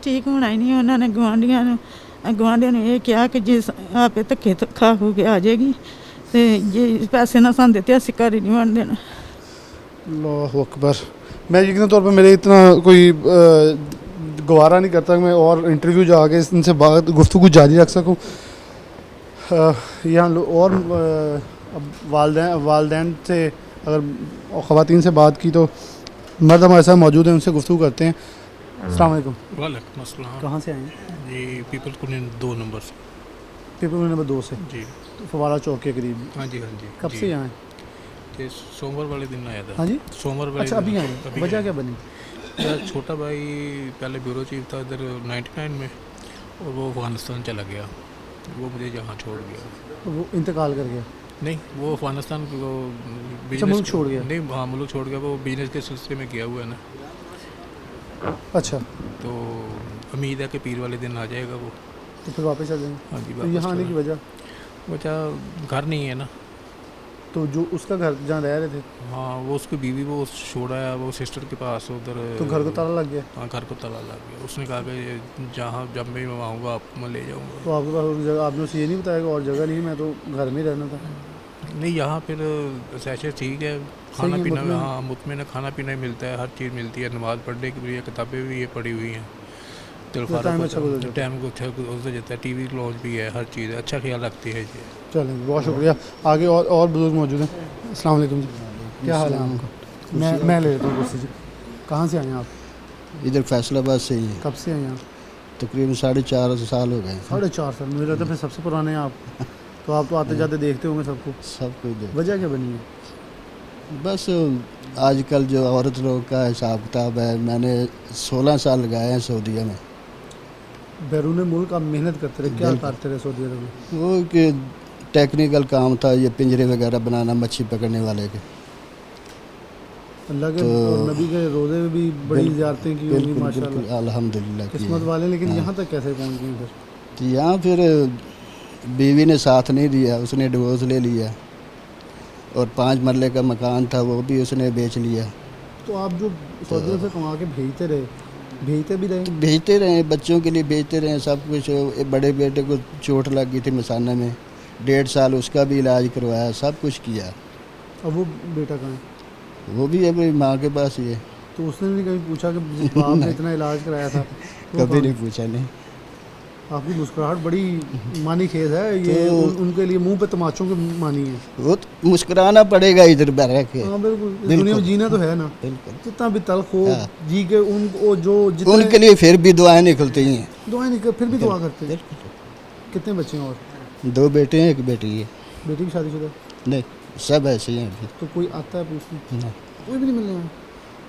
ਠੀਕ ਹੋਣਾ ਹੀ ਨਹੀਂ। ਉਹਨਾਂ ਨੇ ਗੁਆਂਢੀਆਂ ਨੂੰ ਇਹ ਕਿਹਾ ਕਿ ਜੇ ਆਪੇ ਧੱਕੇ ਖਾ ਹੋ ਕੇ ਆ ਜਾਏਗੀ ਤੇ ਜੇ ਪੈਸੇ ਨਾ ਸਾਨੂੰ ਦਿੱਤੇ ਅਸੀਂ ਘਰ ਹੀ ਨਹੀਂ ਵੜਨ ਦੇਣਾ। अल्लाह अकबर। मैं यकीनी तौर पर मेरे इतना कोई गवारा नहीं करता कि मैं और इंटरव्यू जाके इनसे बात गुफ्तगू जारी रख सकूँ। यहाँ और अब वालदैन से अगर ख़वातीन से बात की तो मर्द हमारे साथ मौजूद हैं, उनसे गुफ्तगू करते हैं। अस्सलाम वालेकुम। वालेकुम अस्सलाम। कहाँ से आए हैं? जी पीपल कॉलोनी 2 नंबर से। पेपर नंबर 2 से? जी तो फवारा चौक के करीब। हाँ जी हाँ जी। कब जी। से यहाँ हैं? ये सोमवार वाले दिन आया था। हाँ जी? सोमवार वाले अच्छा, अभी आए हैं। अभी वजह आए। क्या बनी? मेरा छोटा भाई पहले ब्यूरो चीफ था इधर 99 में और वो अफगानिस्तान चला गया, वो मुझे यहाँ छोड़ गया। तो वो इंतकाल कर गया? नहीं वो अफगानिस्तान को मुल्क छोड़ गया? नहीं हाँ मुल्क छोड़ गया, वो बिजनेस के सिलसिले में किया हुआ है ना। अच्छा, तो उम्मीद है कि पीर वाले दिन आ जाएगा वो। तो फिर वापस आ जाएंगे? हाँ जी तो यहाँ आने की वजह? वजह घर नहीं है ना। तो जो उसका घर जहाँ रह रहे थे, हाँ वो उसकी बीवी वो छोड़ा है वो सिस्टर के पास उधर। तो घर को ताला लग गया? हाँ घर को ताला लग गया। उसने कहा कि जहाँ जब मैं आऊँगा आप मैं ले जाऊँगा। तो आपके पास और जगह, आपने उसे ये नहीं बताया कि और जगह नहीं, मैं तो घर में ही रहना था? नहीं यहाँ फिर ऐसे ठीक है, खाना है, पीना मुतमईन। हाँ मुतमईन खाना पीना ही मिलता है, हर चीज़ मिलती है, नमाज़ पढ़ने के लिए किताबें भी ये पढ़ी हुई हैं। चलो तो टाइम अच्छा गुजर जाता है। टाइम को अच्छा गुजर जाता है, टीवी लॉन्च भी है, हर चीज़ है, अच्छा ख्याल रखती है जी। चलें, बहुत शुक्रिया। आगे और बुजुर्ग मौजूद हैं। अस्सलाम वालेकुम जी, क्या हाल है आपका? मैं ले लेता हूँ कुर्सी जी। कहाँ से आए हैं आप? इधर फैसलाबाद से ही है, कब से आए हैं आप? तकरीबन 4.5 साल हो गए। 4.5 साल, मुझे लगता है फिर सबसे पुराने हैं आप। तो आप तो आते जाते देखते होंगे सबको। सब कुछ देख, वजह क्या बनी है? बस आजकल जो औरत लोग का हिसाब किताब है, मैंने 16 साल लगाए हैं सऊदीया में। बैरून मुल्क आप मेहनत करते रहे, क्या करते रहे सऊदी अरब में? वो कि टेक्निकल काम था, ये पिंजरे वगैरह बनाना मच्छी पकड़ने वाले के। अल्लाह के और नबी के रोज़े में भी बड़ी ज़ियारतें की होंगी बिल्कुल माशाल्लाह, बिल्कुल, अल्हम्दुलिल्लाह की किस्मत है। वाले। लेकिन यहाँ तक कैसे पहुँच गए फिर? तो यहाँ फिर बीवी ने साथ नहीं दिया, उसने डिवोर्स ले लिया, और 5 मरले का मकान था वो भी उसने बेच लिया। तो आप जो सऊदी से कमा के भेजते रहे, भेजते भी रहे? तो भेजते रहे, बच्चों के लिए भेजते रहे सब कुछ। बड़े बेटे को चोट लग गई थी मसाना में, 1.5 साल उसका भी इलाज करवाया, सब कुछ किया। अब वो बेटा कहाँ है? वो भी अभी माँ के पास ही है। तो उसने नहीं कभी पूछा कि बाप ने इतना इलाज कराया था? वो कभी नहीं पूछा, नहीं। आपकी मुस्कुराहट बड़ी मानी खेज है ये, तो उनके लिए मुंह पे तमाचों की मानी है। वो तो मुस्कुराना पड़ेगा इधर रह के। हाँ बिल्कुल, इस दुनिया में जीना तो है ना, बिल्कुल। जितना भी तल्ख हो हाँ। जी के उनको जो जितने उनके लिए फिर भी दुआएं निकलती हैं। दुआएं नहीं कर, फिर भी दुआ करते हैं। बिल्कुल। कितने बच्चे हैं और? 2 बेटे हैं, 1 बेटी है। बेटी की शादीशुदा? नहीं, सब ऐसे ही हैं अभी। तो कोई आता है पूछने? नहीं। कोई भी नहीं मिलने आया?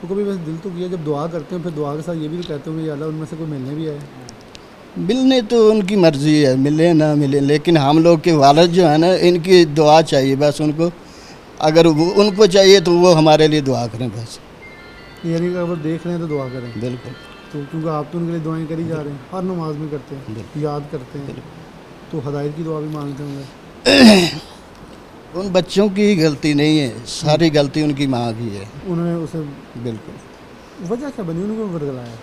तो कभी बस दिल तो किया, जब दुआ करते हैं फिर दुआ के साथ ये भी तो कहते होंगे या अल्लाह उनमें से कोई मिलने भी आए? मिलने तो उनकी मर्जी है, मिले ना मिले, लेकिन हम लोग के वालिद जो है ना, इनकी दुआ चाहिए बस उनको। अगर वो उनको चाहिए तो वो हमारे लिए दुआ करें बस। यानी कि अगर वो देख रहे हैं तो दुआ करें। बिल्कुल। तो क्योंकि आप तो उनके लिए दुआएं करी जा रहे हैं, हर नमाज में करते हैं, बिल्कुल। याद करते हैं, तो हदायत की दुआ भी मांगते होंगे। उन बच्चों की गलती नहीं है, सारी गलती उनकी माँ की है। उन्होंने उसे बिल्कुल। वजह क्या बनी, उनको बदलाया?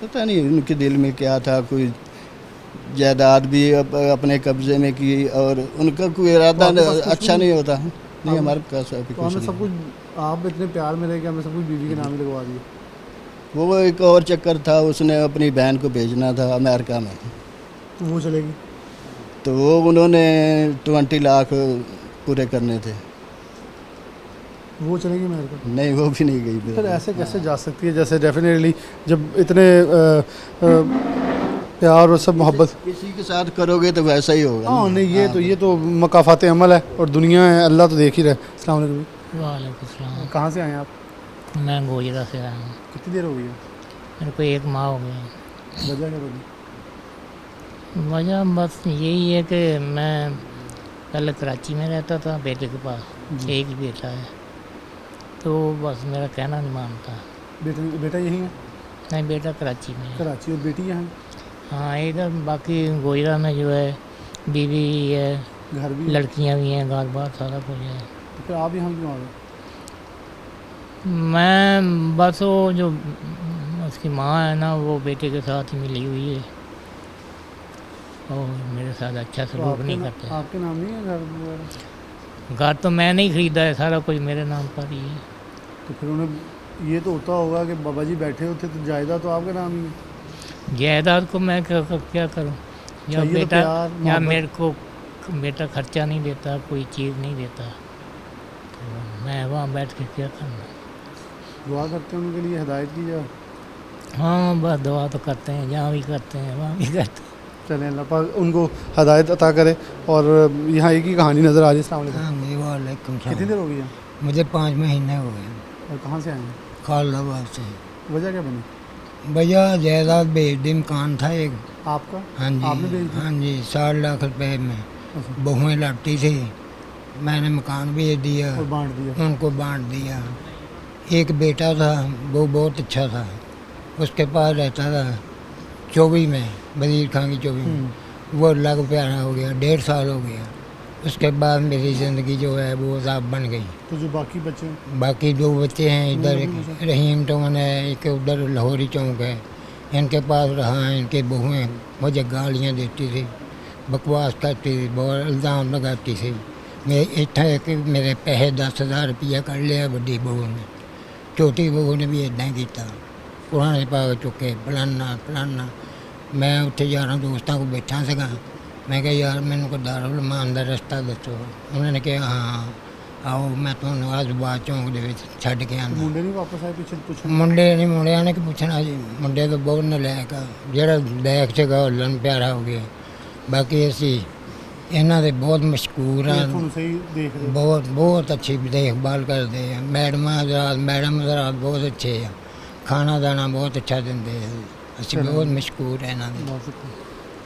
पता नहीं उनके दिल में क्या था, कोई जायदाद भी अपने कब्जे में की, और उनका कोई इरादा तो आपके पास कुछ अच्छा भी नहीं होता। नहीं, हमारे पास अभी तो कुछ हमें सब नहीं। कुछ, आप इतने प्यार में रहे कि हमें सब कुछ बीवी के नाम ही लगवा दिए। वो एक और चक्कर था, उसने अपनी बहन को भेजना था अमेरिका में, तो वो चलेगी? तो वो उन्होंने 20 लाख पूरे करने थे। वो चलेगी अमेरिका? नहीं, वो भी नहीं गई फिर फिर। ऐसे कैसे जा सकती है? जैसे डेफिनेटली जब इतने प्यार और सब मोहब्बत, किसी के साथ करोगे तो वैसा ही होगा। हाँ नहीं, ये तो मकाफात अमल है और दुनिया है, अल्लाह तो देख ही रहे। अस्सलाम वालेकुम। वालेकुम सलाम। कहाँ से आए हैं आप? मैं गोजरा से आया हूँ। कितनी देर हो गई है? मेरे को 1 माह हो गया। वजह क्या बनी? वजह बस यही है कि मैं पहले कराची में रहता था बेटे के पास, एक ही बेटा है, तो बस मेरा कहना नहीं मानता। बेटा यहीं है? नहीं, बेटा कराची में है। कराची, और बेटी यहाँ है? हाँ, इधर बाकी गोजरा में जो है बीवी है, घर भी है? लड़कियाँ भी हैं, घर बार सारा कुछ है। तो फिर आप यहाँ क्यों आ गए? मैं बस वो जो उसकी माँ है ना, वो बेटे के साथ ही मिली हुई है और मेरे साथ अच्छा तो सलूक नहीं करते। आपके नाम नहीं है घर वगैरह? घर तो मैं नहीं खरीदा है, सारा कुछ मेरे नाम पर ही है। तो फिर उन्हें ये तो होता होगा कि बाबा जी बैठे होते तो जायदाद तो आपके नाम ही है। जायदाद को मैं क्या करूं? या चाहिए तो बेटा प्यार, या मोहब्बत। मेरे को बेटा खर्चा नहीं देता, कोई चीज़ नहीं देता, तो मैं वहाँ बैठ के क्या करना? दुआ करते हैं उनके लिए, हिदायत की जाए। हाँ, बस दुआ तो करते हैं, जहाँ भी करते हैं वहाँ भी करते हैं। चलें, अल्लाह पाक उनको हिदायत अता करे। और यहाँ एक ही कहानी नज़र आ रही है। अस्सलाम वालेकुम। वालेकुम कितनी देर हो गई है? मुझे 5 महीने हो गए। और कहाँ से आए हैं? खालाबाद से। वजह क्या बनी? भैया जायदाद बेच दी, मकान था एक। आपका? हाँ जी, आपने बेच दिया? हाँ जी, 60 लाख रुपए में अच्छा, बहुएं लड़ती थी, मैंने मकान बेच दिया, और बांट दिया? उनको बांट दिया। एक बेटा था, वो बहुत अच्छा था, उसके पास रहता था 24 में, वजीर खान की 24 में। वो अल्लाह को प्यारा हो गया, 1.5 साल हो गया। उसके बाद मेरी ज़िंदगी जो है वो अज़ाब बन गई। तो जो बाकी बच्चे? बाकी 2 बच्चे हैं, इधर रहीम टोन है, एक उधर लाहौरी चौक है, इनके पास रहा है। इनके बहुएं मुझे गालियाँ देती थी, बकवास करती थी, बहुत इल्ज़ाम लगाती थी। मैं इतना है कि मेरे पैसे 10,000 रुपया कर लिया बड़ी बहू ने, छोटी बहू ने भी इतना ही किया, पुराने पाग चुके, फलाना फलाना। मैं उत्थे यारां दोस्तां को बैठा सीगा। मैं कहा यार मैनू कोई दारुल मान दा रस्ता दसो। उन्होंने कहा हाँ आओ मैं तुहानू आज बाग चौंक दे विच छड्ड के आंदा। मुंडे नहीं वापस आए पीछे पूछा? मुंडिਆਂ ने कि पूछना जी, मुंडे तो बहुत नलायक आ, ਜਿਹੜਾ ਲਾਇਕ ਸੀਗਾ ਉਹ ਲਨ ਪਿਆਰਾ ਹੋ ਗਿਆ। ਬਾਕੀ ਅਸੀਂ ਇਹਨਾਂ ਦੇ ਬਹੁਤ ਮਸ਼ਕੂਰ ਹਾਂ, ਤੁਹਾਨੂੰ ਸਹੀ ਦੇਖ ਰਹੇ ਹੋ? ਬਹੁਤ ਅੱਛੀ ਦੇਖਭਾਲ ਕਰਦੇ ਆ। ਮੈਡਮ ਹਜ਼ਰਾਤ ਬਹੁਤ ਅੱਛੇ ਆ, ਖਾਣਾ ਦਾਣਾ ਬਹੁਤ ਅੱਛਾ ਦਿੰਦੇ ਆ। ਅਸੀਂ ਬਹੁਤ ਮਸ਼ਕੂਰ ਹੈ ਇਹਨਾਂ ਦੇ। बहुत शुक्रिया।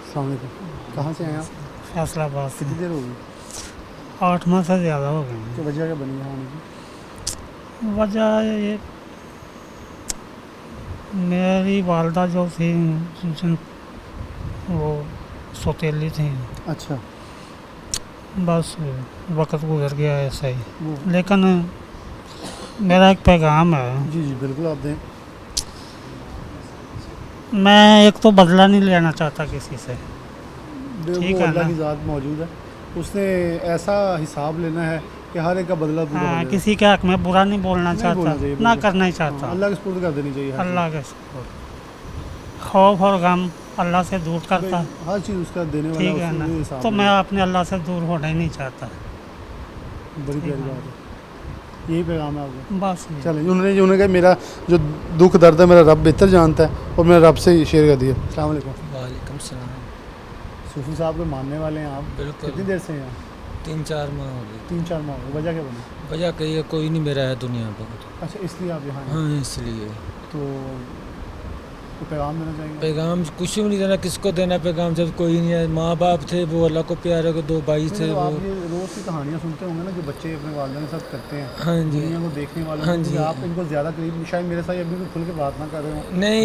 अस्सलाम वालेकुम। कहाँ से आए आप? फैसलाबाद से कितनी देर होगी? 8 माह से ज़्यादा हो गए क्या वजह क्या बनी है आने की? हैं। वजह ये मेरी वालदा जो थी वो सौतेली थी, अच्छा, बस वक्त गुजर गया ऐसा ही। वो लेकिन मेरा एक पैगाम है, जी जी बिल्कुल आप दें। मैं एक तो बदला नहीं लेना चाहता किसी से, ठीक वो है अल्लाह ना? की ज़ात मौजूद है, उसने ऐसा हिसाब लेना है कि हर एक का बदला पूरा हो हाँ, जाएगा। किसी के हक में बुरा नहीं बोलना नहीं बोलना चाहता, चाहिए, ना बिल्कुल। करना ही हाँ, चाहता। अल्लाह के सुपुर्द कर देनी चाहिए हर अल्लाह के खौफ और गम अल्लाह से दूर चीज़। करता, हर चीज़ उसका देने वाला ठीक है उसने ना? हिसाब तो लेना। मैं अपने अल्लाह से दूर होना ही नहीं चाहता। बड़ी प्यारी बात है, यही पैगाम है आपका। बस ये। चलिए, उन्होंने कहा मेरा जो दुख दर्द है मेरा रब बेहतर जानता है और मेरा रब से ही शेयर कर दिया। अस्सलाम वालेकुम। वालेकुम सलाम। सूफी साहब के मानने वाले हैं आप? बिल्कुल। कितनी देर से हैं यहाँ? 3-4 माह हो गए। 3-4 माह हो गए। वजह क्या बनी? वजह कही है कोई नहीं मेरा है दुनिया पर। अच्छा, इसलिए आप यहाँ हैं? हाँ इसलिए। तो पैगाम देना चाहेंगे? पैगाम कुछ भी नहीं देना, किसको देना पैगाम जब कोई नहीं है। माँ बाप थे वो अल्लाह को प्यारे को 2 भाई थे नहीं, वो। आप ये रोज़ की कहानियाँ सुनते होंगे ना जो बच्चे अपने वालिदैन के साथ करते हैं, हाँ जी दुनिया को देखने वाले हाँ हैं, जी। आप इनको ज़्यादा करीब शायद मेरे साथ अभी भी खुल के बात ना कर रहे हो। नहीं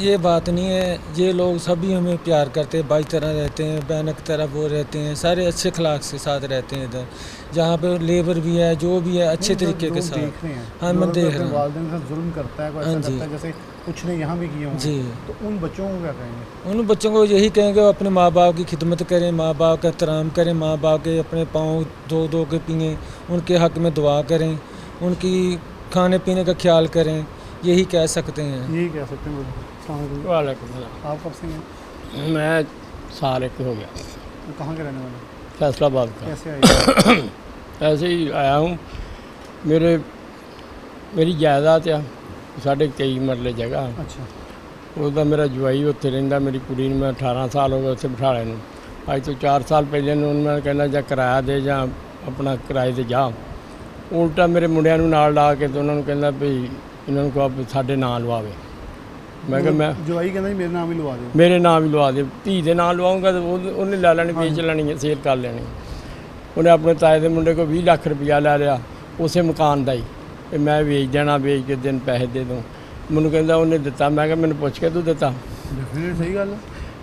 ये बात नहीं है, ये लोग सभी हमें प्यार करते हैं, भाई तरह रहते हैं, बहन की तरह वो रहते हैं, सारे अच्छे अखलाक के साथ रहते हैं। इधर जहाँ पे लेबर भी है जो भी है अच्छे तरीके के साथ। हाँ मैं देख रहा हूँ वालिदैन के साथ जुल्म करता है, कोई ऐसा करता है जैसे कुछ ने यहाँ भी किए होंगे, जी। तो उन बच्चों को क्या कहेंगे? उन बच्चों को यही कहेंगे वो अपने माँ बाप की खिदमत करें, माँ बाप का एहतराम करें, माँ बाप के अपने पाँव धो के पिएँ, उनके हक़ में दुआ करें, उनकी खाने पीने का ख्याल करें, यही कह सकते हैं। यही कह सकते हैं। अस्सलाम वालेकुम। वालेकुम सलाम। आप कब से हैं? मैं साल एक हो गया। तो कहाँ के रहने वाले हैं? फैसलाबाद का। कैसे आए? ऐसे ही आया हूँ। मेरी जायदाद आ 23.5 मरले जगह। अच्छा, ਉਹਦਾ ਮੇਰਾ ਜਵਾਈ ਉੱਥੇ ਰਹਿੰਦਾ, ਮੇਰੀ ਕੁੜੀ ਨੂੰ ਮੈਂ 18 ਸਾਲ ਹੋ ਗਏ ਉੱਥੇ ਬਿਠਾਲੇ ਨੂੰ। ਅੱਜ ਤੋਂ 4 ਸਾਲ ਪਹਿਲੇ ਨੂੰ ਉਹਨੂੰ ਮੈਂ ਕਹਿੰਦਾ ਜਾਂ ਕਿਰਾਇਆ ਦੇ ਜਾਂ ਆਪਣਾ ਕਿਰਾਏ 'ਤੇ ਜਾ। ਉਲਟਾ ਮੇਰੇ ਮੁੰਡਿਆਂ ਨੂੰ ਨਾਲ ਲਾ ਕੇ ਤੇ ਉਹਨਾਂ ਨੂੰ ਕਹਿੰਦਾ ਵੀ ਇਹਨਾਂ ਨੂੰ ਕਹੋ ਵੀ ਸਾਡੇ ਨਾਂ ਲਵਾਵੇ। ਮੈਂ ਕਿਹਾ ਮੈਂ ਜਵਾਈ ਕਹਿੰਦਾ ਜੀ ਮੇਰੇ ਨਾਮ ਹੀ ਲਵਾ ਦਿਓ। ਮੇਰੇ ਨਾਮ ਹੀ ਲਵਾ ਦੇ। ਧੀ ਦੇ ਨਾਂ ਲਵਾਉਂਗਾ ਤਾਂ ਉਹਨੇ ਲੈ ਲੈਣੀ, ਵੇਚ ਲੈਣੀ ਹੈ, ਸੇਲ ਕਰ ਲੈਣੀ। ਉਹਨੇ ਆਪਣੇ ਤਾਏ ਦੇ ਮੁੰਡੇ ਕੋਲ 20 ਲੱਖ ਰੁਪਈਆ ਲੈ ਲਿਆ ਉਸੇ ਮਕਾਨ ਦਾ ਹੀ, ਤੇ ਮੈਂ ਵੇਚ ਦੇਣਾ, ਵੇਚ ਕੇ ਦਿਨ ਪੈਸੇ ਦੇ ਦੂੰ। ਮੈਨੂੰ ਕਹਿੰਦਾ ਉਹਨੇ ਦਿੱਤਾ। ਮੈਂ ਕਿਹਾ ਮੈਨੂੰ ਪੁੱਛ ਕੇ ਤੂੰ ਦਿੱਤਾ? ਸਹੀ ਗੱਲ ਹੈ।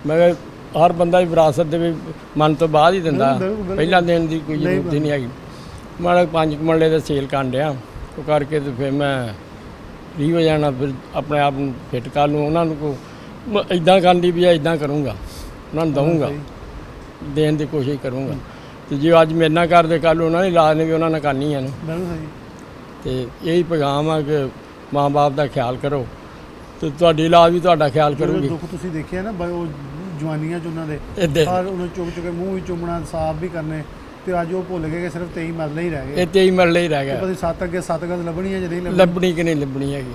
ਮੈਂ ਕਿਹਾ ਹਰ ਬੰਦਾ ਹੀ ਵਿਰਾਸਤ ਦੇ ਵੀ ਮਨ ਤੋਂ ਬਾਅਦ ਹੀ ਦਿੰਦਾ, ਪਹਿਲਾਂ ਦੇਣ ਦੀ ਕੋਈ ਜ਼ਰੂਰਤ ਹੀ ਨਹੀਂ ਹੈਗੀ। ਮੈਂ 5 ਮਰਲੇ ਦਾ ਸੇਲ ਕਰਨ ਡਿਆ, ਉਹ ਕਰਕੇ ਤੇ ਫਿਰ ਮੈਂ ਫਰੀ ਹੋ ਜਾਣਾ, ਫਿਰ ਆਪਣੇ ਆਪ ਨੂੰ ਫਿੱਟ ਕਰ ਲੂੰ। ਉਹਨਾਂ ਨੂੰ ਕੋ ਇੱਦਾਂ ਕਰਨ ਦੀ ਵੀ ਇੱਦਾਂ ਕਰੂੰਗਾ, ਉਹਨਾਂ ਨੂੰ ਦਊਂਗਾ, ਦੇਣ ਦੀ ਕੋਸ਼ਿਸ਼ ਕਰੂੰਗਾ। ਤੇ ਜੇ ਅੱਜ ਮੇਰੇ ਨਾਲ ਕਰਦੇ ਕੱਲ੍ਹ ਉਹਨਾਂ ਦੀ ਲਾਜ ਨੇ ਵੀ ਉਹਨਾਂ ਨਾਲ ਕਰਨੀ ਹੈ ਨਾ। ਤੇ ਇਹੀ ਪੈਗਾਮ ਆ ਕਿ ਮਾਂ ਬਾਪ ਦਾ ਖਿਆਲ ਕਰੋ ਤੇ ਤੁਹਾਡੀ ਔਲਾਦ ਵੀ ਤੁਹਾਡਾ ਖਿਆਲ ਕਰੂਗੀ। ਦੁੱਖ ਤੁਸੀਂ ਦੇਖਿਆ ਨਾ ਉਹ ਜਵਾਨੀਆਂ 'ਚ ਉਹਨਾਂ ਦੇ ਇੱਦਾਂ ਹਰ ਉਹਨੂੰ ਚੁੱਕ ਚੁੱਕ ਕੇ ਮੂੰਹ ਵੀ ਚੁੰਮਣਾ, ਸਾਫ਼ ਵੀ ਕਰਨੇ, ਤੇ ਅੱਜ ਉਹ ਭੁੱਲ ਗਏ ਕਿ ਸਿਰਫ 23 ਮਰਲੇ ਹੀ ਰਹਿ ਗਏ। ਇਹ 23 ਮਰਲੇ ਹੀ ਰਹਿ ਗਿਆ। ਪਤਾ 7 ਅੱਗੇ 7 ਗਜ਼ ਲੱਭਣੀ ਹੈ ਜਾਂ ਨਹੀਂ ਲੱਭਣੀ ਕਿ ਨਹੀਂ ਲੱਭਣੀ ਹੈਗੀ।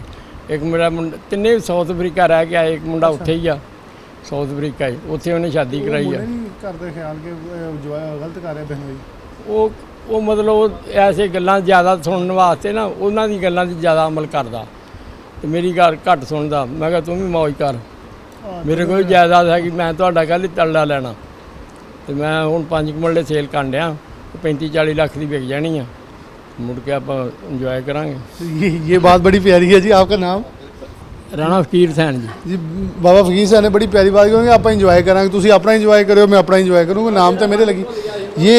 ਇੱਕ ਮੇਰਾ ਮੁੰਡਾ ਤਿੰਨੇ ਸਾਊਥ ਅਫਰੀਕਾ ਰਹਿ ਕੇ ਆਏ, ਇੱਕ ਮੁੰਡਾ ਉੱਥੇ ਹੀ ਆ ਸਾਊਥ ਅਫਰੀਕਾ ਹੀ, ਉੱਥੇ ਉਹਨੇ ਸ਼ਾਦੀ ਕਰਾਈ ਆ। ਨਹੀਂ ਕਰਦੇ ਖਿਆਲ ਕਿ ਗਲਤ ਕਰ ਰਿਹਾ ਬਹਿਨੋਈ। ਉਹ ਮਤਲਬ ਐਸੇ ਗੱਲਾਂ ਜ਼ਿਆਦਾ ਸੁਣਨ ਵਾਸਤੇ ਨਾ ਉਹਨਾਂ ਦੀ ਗੱਲਾਂ 'ਤੇ ਜ਼ਿਆਦਾ ਅਮਲ ਕਰਦਾ ਤੇ ਮੇਰੀ ਗੱਲ ਘੱਟ ਸੁਣਦਾ। ਮੈਂ ਕਿਹਾ ਤੂੰ ਵੀ ਮੌਜ ਕਰ, ਮੇਰੇ ਕੋਲ ਜਾਇਦਾਦ ਹੈਗੀ, ਮੈਂ ਤੁਹਾਡਾ ਕੱਲ੍ਹ ਤਰਲਾ ਲੈਣਾ। ਤੇ ਮੈਂ ਹੁਣ 5 ਮਰਲੇ ਸੇਲ ਕਰਨ ਡਿਆ, 35-40 ਲੱਖ ਦੀ ਵਿਕ ਜਾਣੀ ਆ, ਮੁੜ ਕੇ ਆਪਾਂ ਇੰਜੋਏ ਕਰਾਂਗੇ। ये बात बड़ी प्यारी है जी। आपका नाम? ਰਾਣਾ ਫਕੀਰ ਸੈਨ ਜੀ। जी बाबा फकीर साहब ने बड़ी प्यारी बात कहोगे, आप इंजॉय करांगे, तुसी अपना इंजॉय करो, मैं अपना इंजॉय करूँगा, नाम तो मेरे लगी। ये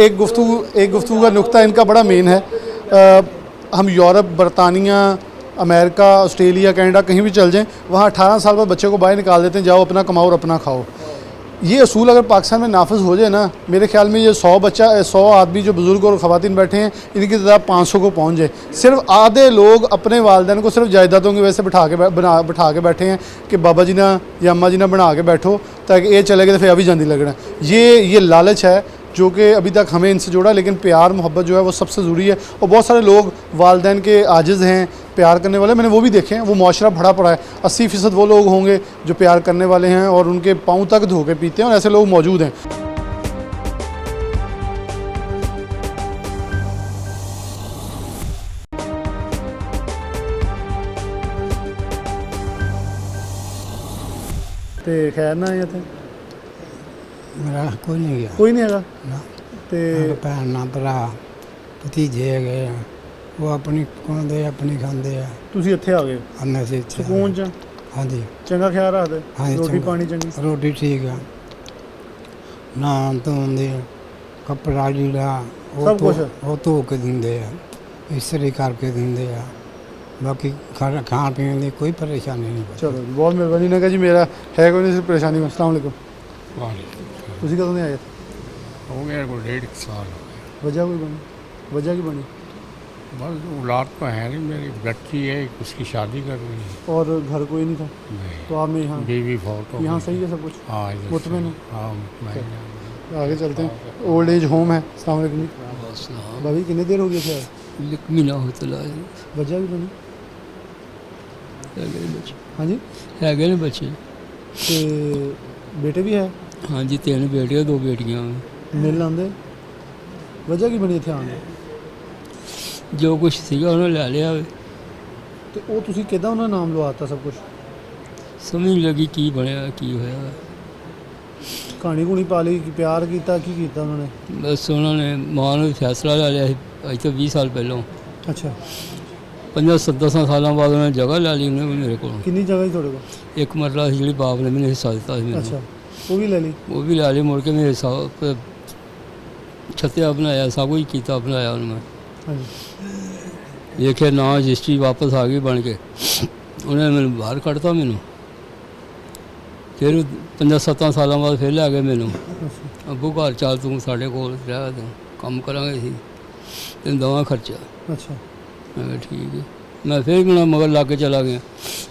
एक गुफ्तगू का नुक्ता इनका बड़ा मेन है। हम यूरोप, बरतानिया, अमेरिका, ऑस्ट्रेलिया, कनाडा कहीं भी चल जाएं, वहाँ 18 साल बाद बच्चे को बाहर निकाल देते हैं, जाओ अपना कमाओ और अपना खाओ। ये असूल अगर पाकिस्तान में नाफिज हो जाए ना, मेरे ख्याल में ये 100 आदमी जो बुज़ुर्ग और ख़वातीन बैठे हैं, इनकी तादाद 500 को पहुंच जाए। सिर्फ आधे लोग अपने वालिदैन को सिर्फ जायदादों की वजह से बिठा के बैठे हैं कि बाबा जी ना या अम्मा जी ना बना के बैठो ताकि ये चले गए तो फिर अभी जल्दी लगना। ये लालच है जो कि अभी तक हमें इनसे जोड़ा, लेकिन प्यार मोहब्बत जो है वो सबसे ज़रूरी है। और बहुत सारे लोग वालिदैन के आजिज़ हैं प्यार करने वाले, मैंने वो भी देखे हैं। वो मुआशरा भरा पड़ा है, 80% वो लोग होंगे जो प्यार करने वाले हैं और उनके पाँव तक धो के पीते हैं, और ऐसे लोग मौजूद हैं। ਤੇ ਖੈਰ ਨਾ ਆਇਆ थे मेरा कोई नहीं गया, ਕੋਈ ਨਹੀਂ ਹੈਗਾ ना ਤੇ भैन ना भरा भतीजे गए हैं, वो अपनी खाते अपनी खाते हैं। ਤੁਸੀਂ ਇੱਥੇ ਆ ਗਏ हमने से ਸਕੂਨ ਚ हाँ जी, ਚੰਗਾ ਖਿਆਲ ਰੱਖਦੇ, हाँ जी, ਰੋਟੀ चंगा। ਪਾਣੀ ਚੰਗੀ। रोटी ठीक है, नहान धोंदे कपड़ा लीड़ा सब कुछ है। वो धो के दिंदे आ, इस्त्री करके दिंदे आ, बाकी खाण पीने की कोई परेशानी नहीं। ਚਲੋ ਜੀ, ਬਹੁਤ ਮਿਹਰਬਾਨੀ। ਨੇ ਕਿਹਾ ਜੀ ਮੇਰਾ ਹੈ ਕੋਈ ਨਹੀਂ ਸਿਰਫ ਪਰੇਸ਼ਾਨੀ। अस्सलाम वालेकुम। ਤੁਸੀਂ ਕਦੋਂ ਦੇ ਆਏ? हो गया कोई 1.5 साल। वजह कोई बनी? वजह की बनी? बस औलाद तो है नहीं, मेरी बच्ची है, उसकी शादी करनी है। और घर कोई नहीं था? नहीं। तो आप में यहाँ बीवी फौत हो यहाँ गई। सही है सब कुछ? हाँ इधर मुतमईन से। हो? हाँ मुतमईन है। आगे चलते हैं। ओल्ड एज होम है। अस्सलाम वालेकुम जी। भाभी कितनी देर हो गई थे? महीना होता ला वजह की बनी? बच्चे हाँ जी, है गए बच्चे ते बेटे भी है? हाँ जी, 3 बेटे 2 बेटियां। मिल आंदे? वजह की बनी इत्थे आने? जो कुछ सीगा उन्हें ले लिया। ਤੇ ਉਹ ਤੁਸੀਂ ਕਿਦਾਂ ਉਹਨਾਂ ਨਾਮ ਲਵਾਤਾ ਸਭ ਕੁਝ? समझ नहीं लगी की बनया की होया। ਕਹਾਣੀ ਘੂਣੀ ਪਾ ਲਈ ਕਿ ਪਿਆਰ ਕੀਤਾ, ਕੀ ਕੀਤਾ ਉਹਨਾਂ ਨੇ? बस उन्होंने मां ने फैसला ले लिया अज तो 20 साल पहलों। ਅੱਛਾ, 15-17 सालों बाद उन्हें जगह लै ली उन्हें मेरे को। ਕਿੰਨੀ ਜਗ੍ਹਾ ਸੀ ਤੁਹਾਡੇ ਕੋਲ? एक मरला सी जी बाप ने मैंने हिस्सा दिता सी ਅੱਛਾ, मैंने, ਉਹ ਵੀ ਲੈ ਲਈ? वो भी लै ली। मुड़ के मेरे हिस्सा छत्तिया बनाया, सब कुछ किया बनाया उन्होंने। ਹਾਂਜੀ, देखिए ना रजिस्ट्री वापस आ गई बन के, उन्हें मैंने बाहर कढ़ता। मैनू फिर 15-17 सालों बाद फिर लै गए मैनू, अबू घर चल तू साढ़े कोल रह, तू कम करांगे सी, तेन दवा खर्चा। ਅੱਛਾ, मैं कहा ठीक है। मैं फिर भी मगर ला के चला गया,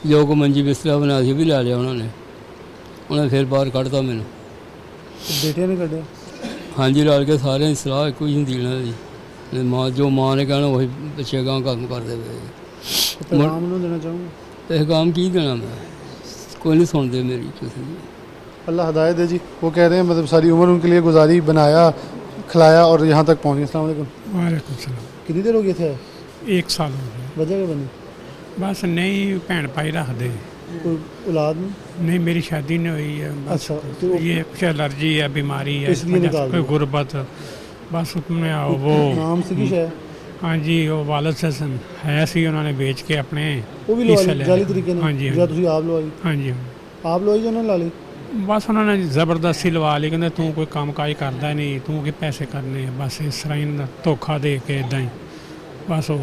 जो को मंजी बिस्तरा बनाया सी भी लै लिया उन्होंने। उन्हें फिर बाहर कढ़ता मैनू। ਤੇ ਬੇਟਿਆਂ ਨੇ ਕੱਢਿਆ? हाँ जी, रल के सारे की सलाह एक ही होंदी ना जी, माँ जो माँ ने कहना वही बच्चे गांव काम करते पे। पैगाम ਨੂੰ ਦੇਣਾ ਚਾਹੂੰਗਾ? पैगाम की देना मैं, कोई नहीं सुनते मेरी किसी की। अल्लाह हदायत दे जी। वो कह रहे हैं मतलब सारी उम्र उनके लिए गुजारी, बनाया खिलाया और यहाँ तक पहुँच गए। अस्सलाम वालेकुम। वालेकुम सलाम। कितनी देर हो गई थे? 1 साल हो गया। वजह क्या बनी? बस नहीं भैन भाई रखते, कोई औलाद नहीं? नहीं मेरी शादी नहीं हुई है। बस अच्छा, तो ये कुछ एलर्जी है, बीमारी है, इसलिए निकाल कोई दिया। गुर्बत, बस उसमें आओ वो नाम से की है? हाँ जी, वो वालद से है सी, उन्होंने बेच के अपने वो भी हिस्से लवा ले जाली लिया। तरीके हाँ जी, ਜਾਂ ਤੁਸੀਂ ਆਪ ਲਵਾਈ? हाँ जी, ਆਪ ਲਵਾਈ ਜਾਂ ਉਹਨਾਂ ਨੇ ਲਾ ਲਈ? बस उन्होंने ज़बरदस्ती लवा ली, कहते तू कोई काम काज करता नहीं, तू कि पैसे करने, बस इस तरह ही धोखा दे के इदा ही बस वो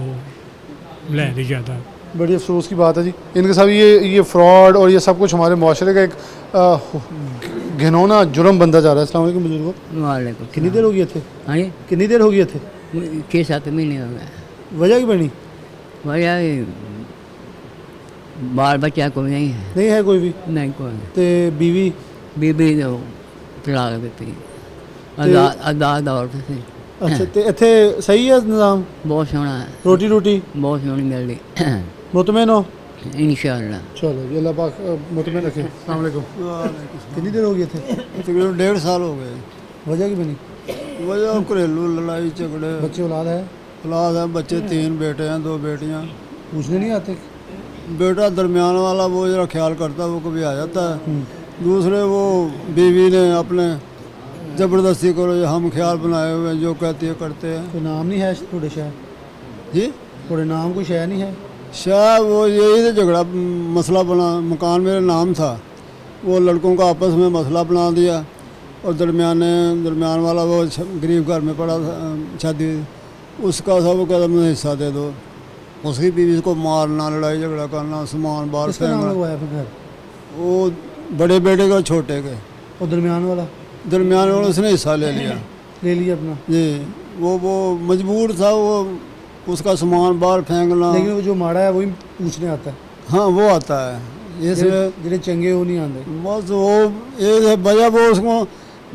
ले ली ज़्यादा। बड़ी अफसोस की बात है जी। इनके साथ ये फ्रॉड और ये सब कुछ हमारे माशरे का एक घिनौना जुर्म बनता जा रहा है। अस्सलाम वालेकुम बुजुर्गों। वालेकुम। कितनी देर हो गई थे? हाँ जी, कितनी देर हो गई थे? 6-7 महीने हो गए। वजह की बनी? वजह बाल बच्चा कोई नहीं है। नहीं है कोई भी? नहीं कोई। ते बीवी? बीबी तो तलाक देती, आज़ाद औरत थी। अच्छा, ते इत्थे सही है निज़ाम? बहुत सोहना है, रोटी रोटी बहुत सोहनी मिल रही। मुतमईन हो? इंशाअल्लाह। चलो जी, अल्लाह पाक मुतमईन रखे। अस्सलाम वालेकुम। कितनी देर हो गई थे? तकरीबन 1.5 साल हो गए। वजह की बनी? वजह घरेलू लड़ाई झगड़े। बच्चे औलाद है? औलाद है, बच्चे 3 बेटे हैं 2 बेटियाँ। पूछने नहीं आते? बेटा दरमियान वाला वो जरा ख्याल करता है, वो कभी आ जाता है। दूसरे वो बीवी ने अपने ज़बरदस्ती करो, हम ख्याल बनाए हुए हैं, जो कहती है करते हैं। कोई नाम नहीं है थोड़े शहर? जी, थोड़े नाम कोई शहर नहीं है? शायद वो यही तो झगड़ा मसला बना। मकान मेरे नाम था, वो लड़कों का आपस में मसला बना दिया, और दरमियान वाला वो गरीब घर में पड़ा था, शादी उसका था, वो कहता मुझे हिस्सा दे दो। उसकी बीवी को मारना, लड़ाई झगड़ा करना, सामान बाहर किसका नाम लगवाया फिर घर? वो बड़े बेटे के और छोटे के। और दरमियान वाला उसने हिस्सा ले लिया अपना जी। वो मजबूर था, वो उसका सामान बाहर फेंकना। लेकिन वो जो माड़ा है वही पूछने आता है। हाँ वो आता है, जिन्हें चंगे वो नहीं आते। बस वो ये वजह वो उसको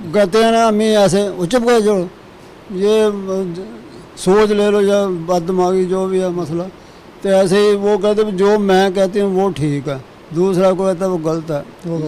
कहते हैं ना अम्मी ऐसे चुप कर जो ये सोच ले लो या बददिमागी जो भी है मसला, तो ऐसे ही वो कहते जो मैं कहती हूँ वो ठीक है, दूसरा को कहता है वो गलत है।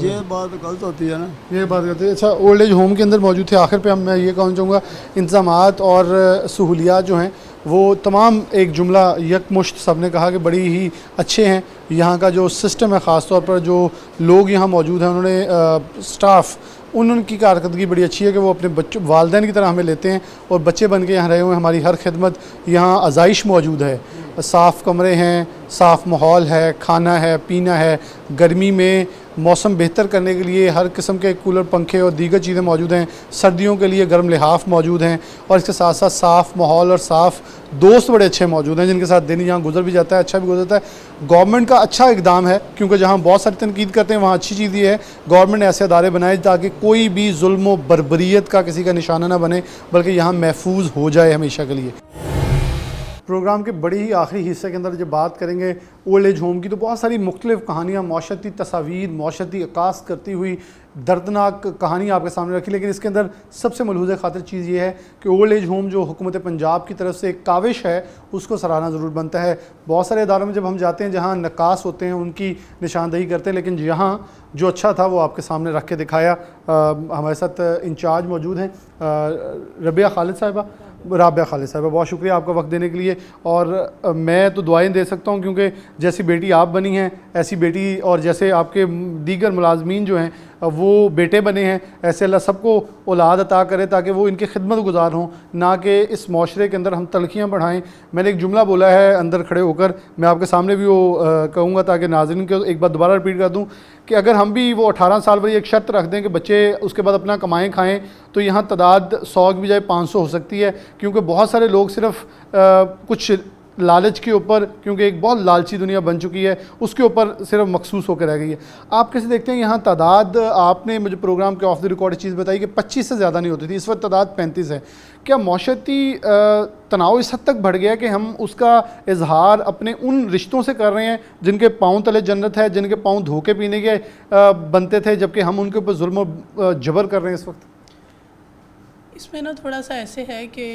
ये बात गलत होती है ना, ये बात करते हैं। अच्छा, ओल्ड एज होम के अंदर मौजूद थे। आखिर पे मैं ये कहना चाहूँगा इंतज़ामात और सहूलियात जो हैं वो तमाम एक जुमला यकमुश्त सब ने कहा कि बड़ी ही अच्छे हैं। यहाँ का जो सिस्टम है, ख़ास तौर पर जो लोग यहाँ मौजूद हैं उन्होंने स्टाफ उनकी कारकर्दगी बड़ी अच्छी है कि वो अपने बच्चों वालिदैन की तरह हमें लेते हैं और बच्चे बन के यहाँ रहे हुए हैं। हमारी हर खिदमत यहाँ आज़ाइश मौजूद है, साफ़ कमरे हैं, साफ़ माहौल है, खाना है, पीना है। गर्मी में मौसम बेहतर करने के लिए हर किस्म के कूलर, पंखे और दीगर चीज़ें मौजूद हैं। सर्दियों के लिए गर्म लिहाफ मौजूद हैं और इसके साथ साथ साफ़ माहौल और साफ़ दोस्त बड़े अच्छे मौजूद हैं जिनके साथ दिन यहाँ गुजर भी जाता है, अच्छा भी गुजरता है। गवर्नमेंट का अच्छा इकदाम है, क्योंकि जहाँ बहुत सारी तनकीद करते हैं वहाँ अच्छी चीज़ ये है गवर्नमेंट ने ऐसे अदारे बनाए ताकि कोई भी जुल्म व बर्बरियत का किसी का निशाना ना बने, बल्कि यहाँ महफूज हो जाए हमेशा के लिए। प्रोग्राम के बड़ी ही आखिरी हिस्से के अंदर जब बात करेंगे ओल्ड एज होम की, तो बहुत सारी मुख्तलिफ़ कहानियाँ, माशरती तस्वीर, माशरती अक्कास करती हुई दर्दनाक कहानी आपके सामने रखी। लेकिन इसके अंदर सबसे मलहूज़ खातिर चीज़ ये है कि ओल्ड एज होम जो हुकूमत पंजाब की तरफ से एक काविश है उसको सराहना ज़रूर बनता है। बहुत सारे इदारों में जब हम जाते हैं जहाँ नक्कास होते हैं उनकी निशानदही करते हैं, लेकिन यहाँ जो अच्छा था वो आपके सामने रख के दिखाया। हमारे साथ इंचार्ज मौजूद हैं राबिया खालिद साहिबा, बहुत शुक्रिया आपका वक्त देने के लिए। और मैं तो दुआएं दे सकता हूं क्योंकि जैसी बेटी आप बनी हैं ऐसी बेटी, और जैसे आपके दीगर मुलाजमीन जो हैं वो बेटे बने हैं, ऐसे अल्लाह सबको औलाद अता करे ताकि वो इनकी खिदमत गुजार हों, ना कि इस माशरे के अंदर हम तलखियाँ बढ़ाएँ। मैंने एक जुमला बोला है अंदर खड़े होकर, मैं आपके सामने भी वो कहूँगा ताकि नाज़रीन को एक बार दोबारा रिपीट कर दूँ कि अगर हम भी वो 18 साल पर एक शर्त रख दें कि बच्चे उसके बाद अपना कमाएँ खाएँ, तो यहाँ तादाद 100 की बजाय 500 हो सकती है। क्योंकि बहुत सारे लोग सिर्फ कुछ लालच के ऊपर, क्योंकि एक बहुत लालची दुनिया बन चुकी है, उसके ऊपर सिर्फ मखसूस होकर रह गई है। आप कैसे देखते हैं यहाँ तादाद? आपने मुझे प्रोग्राम के ऑफ द रिकॉर्ड चीज़ बताई कि 25 से ज़्यादा नहीं होती थी, इस वक्त तादाद 35 है। क्या माशरती तनाव इस हद तक बढ़ गया कि हम उसका इजहार अपने उन रिश्तों से कर रहे हैं जिनके पाँव तले जन्नत है, जिनके पाँव धोखे पीने के बनते थे, जबकि हम उनके ऊपर जुल्म जबर कर रहे हैं इस वक्त? इसमें ना थोड़ा सा ऐसे है कि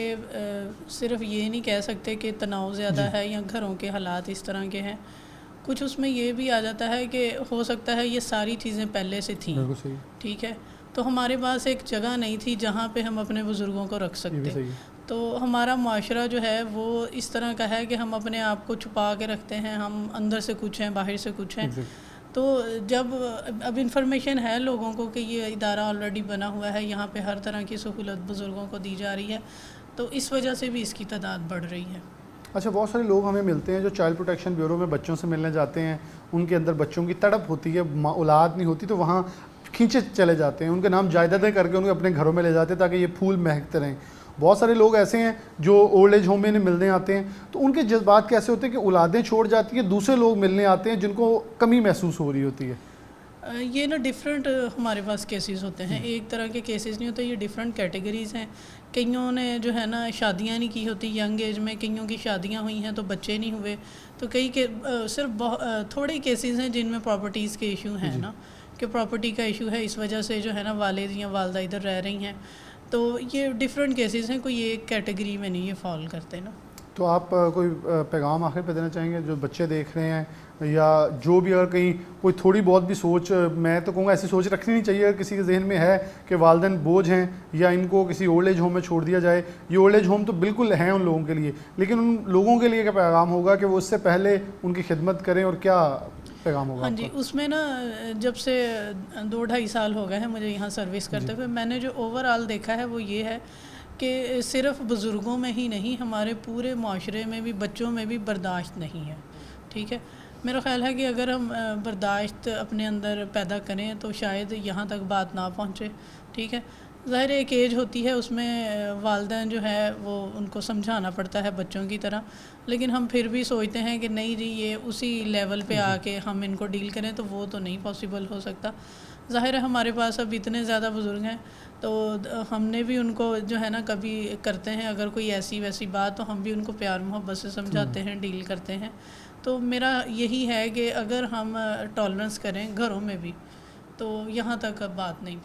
सिर्फ ये नहीं कह सकते कि तनाव ज़्यादा है या घरों के हालात इस तरह के हैं। कुछ उसमें ये भी आ जाता है कि हो सकता है ये सारी चीज़ें पहले से थी, ठीक है, तो हमारे पास एक जगह नहीं थी जहाँ पे हम अपने बुज़ुर्गों को रख सकते। तो हमारा माशरा जो है वो इस तरह का है कि हम अपने आप को छुपा के रखते हैं, हम अंदर से कुछ हैं बाहर से कुछ हैं। तो जब अब इन्फॉर्मेशन है लोगों को कि ये इदारा ऑलरेडी बना हुआ है, यहाँ पे हर तरह की सहूलत बुज़ुर्गों को दी जा रही है, तो इस वजह से भी इसकी तादाद बढ़ रही है। अच्छा, बहुत सारे लोग हमें मिलते हैं जो चाइल्ड प्रोटेक्शन ब्यूरो में बच्चों से मिलने जाते हैं, उनके अंदर बच्चों की तड़प होती है, औलाद नहीं होती, तो वहाँ खींचे चले जाते हैं, उनके नाम जायदादें करके उन्हें अपने घरों में ले जाते हैं ताकि ये फूल महकते रहें। बहुत सारे लोग ऐसे हैं जो ओल्ड एज होम में मिलने आते हैं, तो उनके जज्बात कैसे होते हैं कि औलादें छोड़ जाती हैं, दूसरे लोग मिलने आते हैं जिनको कमी महसूस हो रही होती है। ये ना डिफरेंट हमारे पास केसेस होते हैं, एक तरह के केसेस नहीं होते, ये डिफरेंट कैटेगरीज़ हैं। कईयों ने जो है ना शादियां नहीं की होती यंग एज में, कईयों की शादियां हुई हैं तो बच्चे नहीं हुए, तो कई के सिर्फ थोड़े केसेस हैं जिनमें प्रॉपर्टीज़ के इशू हैं ना, कि प्रॉपर्टी का इशू है, इस वजह से जो है ना वालिद या वालदा इधर रह रही हैं, तो ये डिफरेंट केसेस हैं, कोई एक कैटेगरी में नहीं ये फॉल करते ना। तो आप कोई पैगाम आखिर पे देना चाहेंगे जो बच्चे देख रहे हैं, या जो भी अगर कहीं कोई थोड़ी बहुत भी सोच, मैं तो कहूँगा ऐसी सोच रखनी नहीं चाहिए, अगर किसी के जहन में है कि वालिदैन बोझ हैं या इनको किसी ओल्ड एज होम में छोड़ दिया जाए, ये ओल्ड एज होम तो बिल्कुल हैं उन लोगों के लिए, लेकिन उन लोगों के लिए क्या पैगाम होगा कि वो उससे पहले उनकी खिदमत करें, और क्या पैगाम होगा? हाँ जी, उसमें ना जब से 2-2.5 साल हो गए हैं मुझे यहाँ सर्विस करते हुए, मैंने जो ओवरऑल देखा है वो ये है कि सिर्फ बुज़ुर्गों में ही नहीं, हमारे पूरे माशरे में भी बच्चों में भी बर्दाश्त नहीं है, ठीक है। मेरा ख़्याल है कि अगर हम बर्दाश्त अपने अंदर पैदा करें तो शायद यहाँ तक बात ना पहुँचे, ठीक है। ज़ाहिर एक एज होती है, उसमें वालिदैन जो है वो उनको समझाना पड़ता है बच्चों की तरह, लेकिन हम फिर भी सोचते हैं कि नहीं जी ये उसी लेवल पे आके हम इनको डील करें, तो वो तो नहीं पॉसिबल हो सकता। ظاہر ہے ہمارے پاس اب اتنے زیادہ بزرگ ہیں تو ہم نے بھی ان کو جو ہے نا کبھی کرتے ہیں اگر کوئی ایسی ویسی بات تو ہم بھی ان کو پیار محبت سے سمجھاتے ہیں، ڈیل کرتے ہیں. تو میرا یہی ہے کہ اگر ہم ٹالرنس کریں گھروں میں بھی تو یہاں تک اب بات نہیں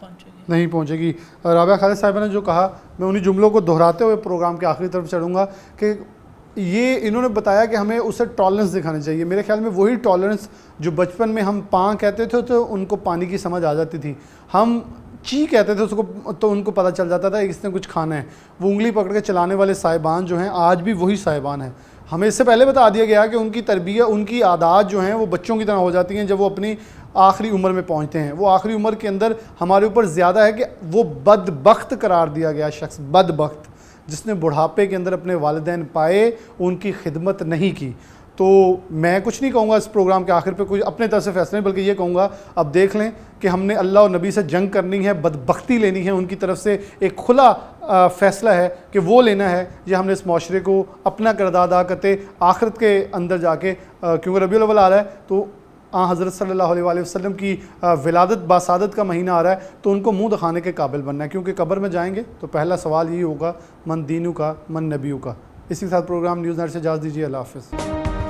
پہنچے گی. رابعہ خالد صاحبہ نے جو کہا میں انہی جملوں کو دہراتے ہوئے پروگرام کے آخری طرف چڑھوں گا کہ یہ انہوں نے بتایا کہ ہمیں اسے ٹالرنس دکھانی چاہیے. میرے خیال میں وہی ٹالرنس جو بچپن میں ہم پاں کہتے تھے تو ان کو پانی کی سمجھ آ جاتی تھی، ہم چی کہتے تھے اس کو تو ان کو پتہ چل جاتا تھا اس نے کچھ کھانا ہے. وہ انگلی پکڑ کے چلانے والے صاحبان جو ہیں آج بھی وہی صاحبان ہیں. ہمیں اس سے پہلے بتا دیا گیا کہ ان کی تربیت، ان کی عادات جو ہیں وہ بچوں کی طرح ہو جاتی ہیں جب وہ اپنی آخری عمر میں پہنچتے ہیں. وہ آخری عمر کے اندر ہمارے اوپر زیادہ ہے کہ وہ بدبخت قرار دیا گیا شخص، بدبخت جس نے بڑھاپے کے اندر اپنے والدین پائے، ان کی خدمت نہیں کی. تو میں کچھ نہیں کہوں گا اس پروگرام کے آخر پہ کوئی اپنے طرف سے فیصلہ نہیں، بلکہ یہ کہوں گا اب دیکھ لیں کہ ہم نے اللہ اور نبی سے جنگ کرنی ہے، بدبختی لینی ہے، ان کی طرف سے ایک کھلا فیصلہ ہے کہ وہ لینا ہے. یہ ہم نے اس معاشرے کو اپنا کردار ادا کرتے آخرت کے اندر جا کے، کیونکہ ربیع الاول آ رہا ہے تو حضرت صلی اللہ علیہ وآلہ وسلم کی ولادت باسعادت کا مہینہ آ رہا ہے تو ان کو منہ دکھانے کے قابل بننا ہے، کیونکہ قبر میں جائیں گے تو پہلا سوال یہی ہوگا من دینو کا من نبیو کا. اسی کے ساتھ پروگرام نیوز نائٹ سے اجازت دیجیے. اللہ حافظ.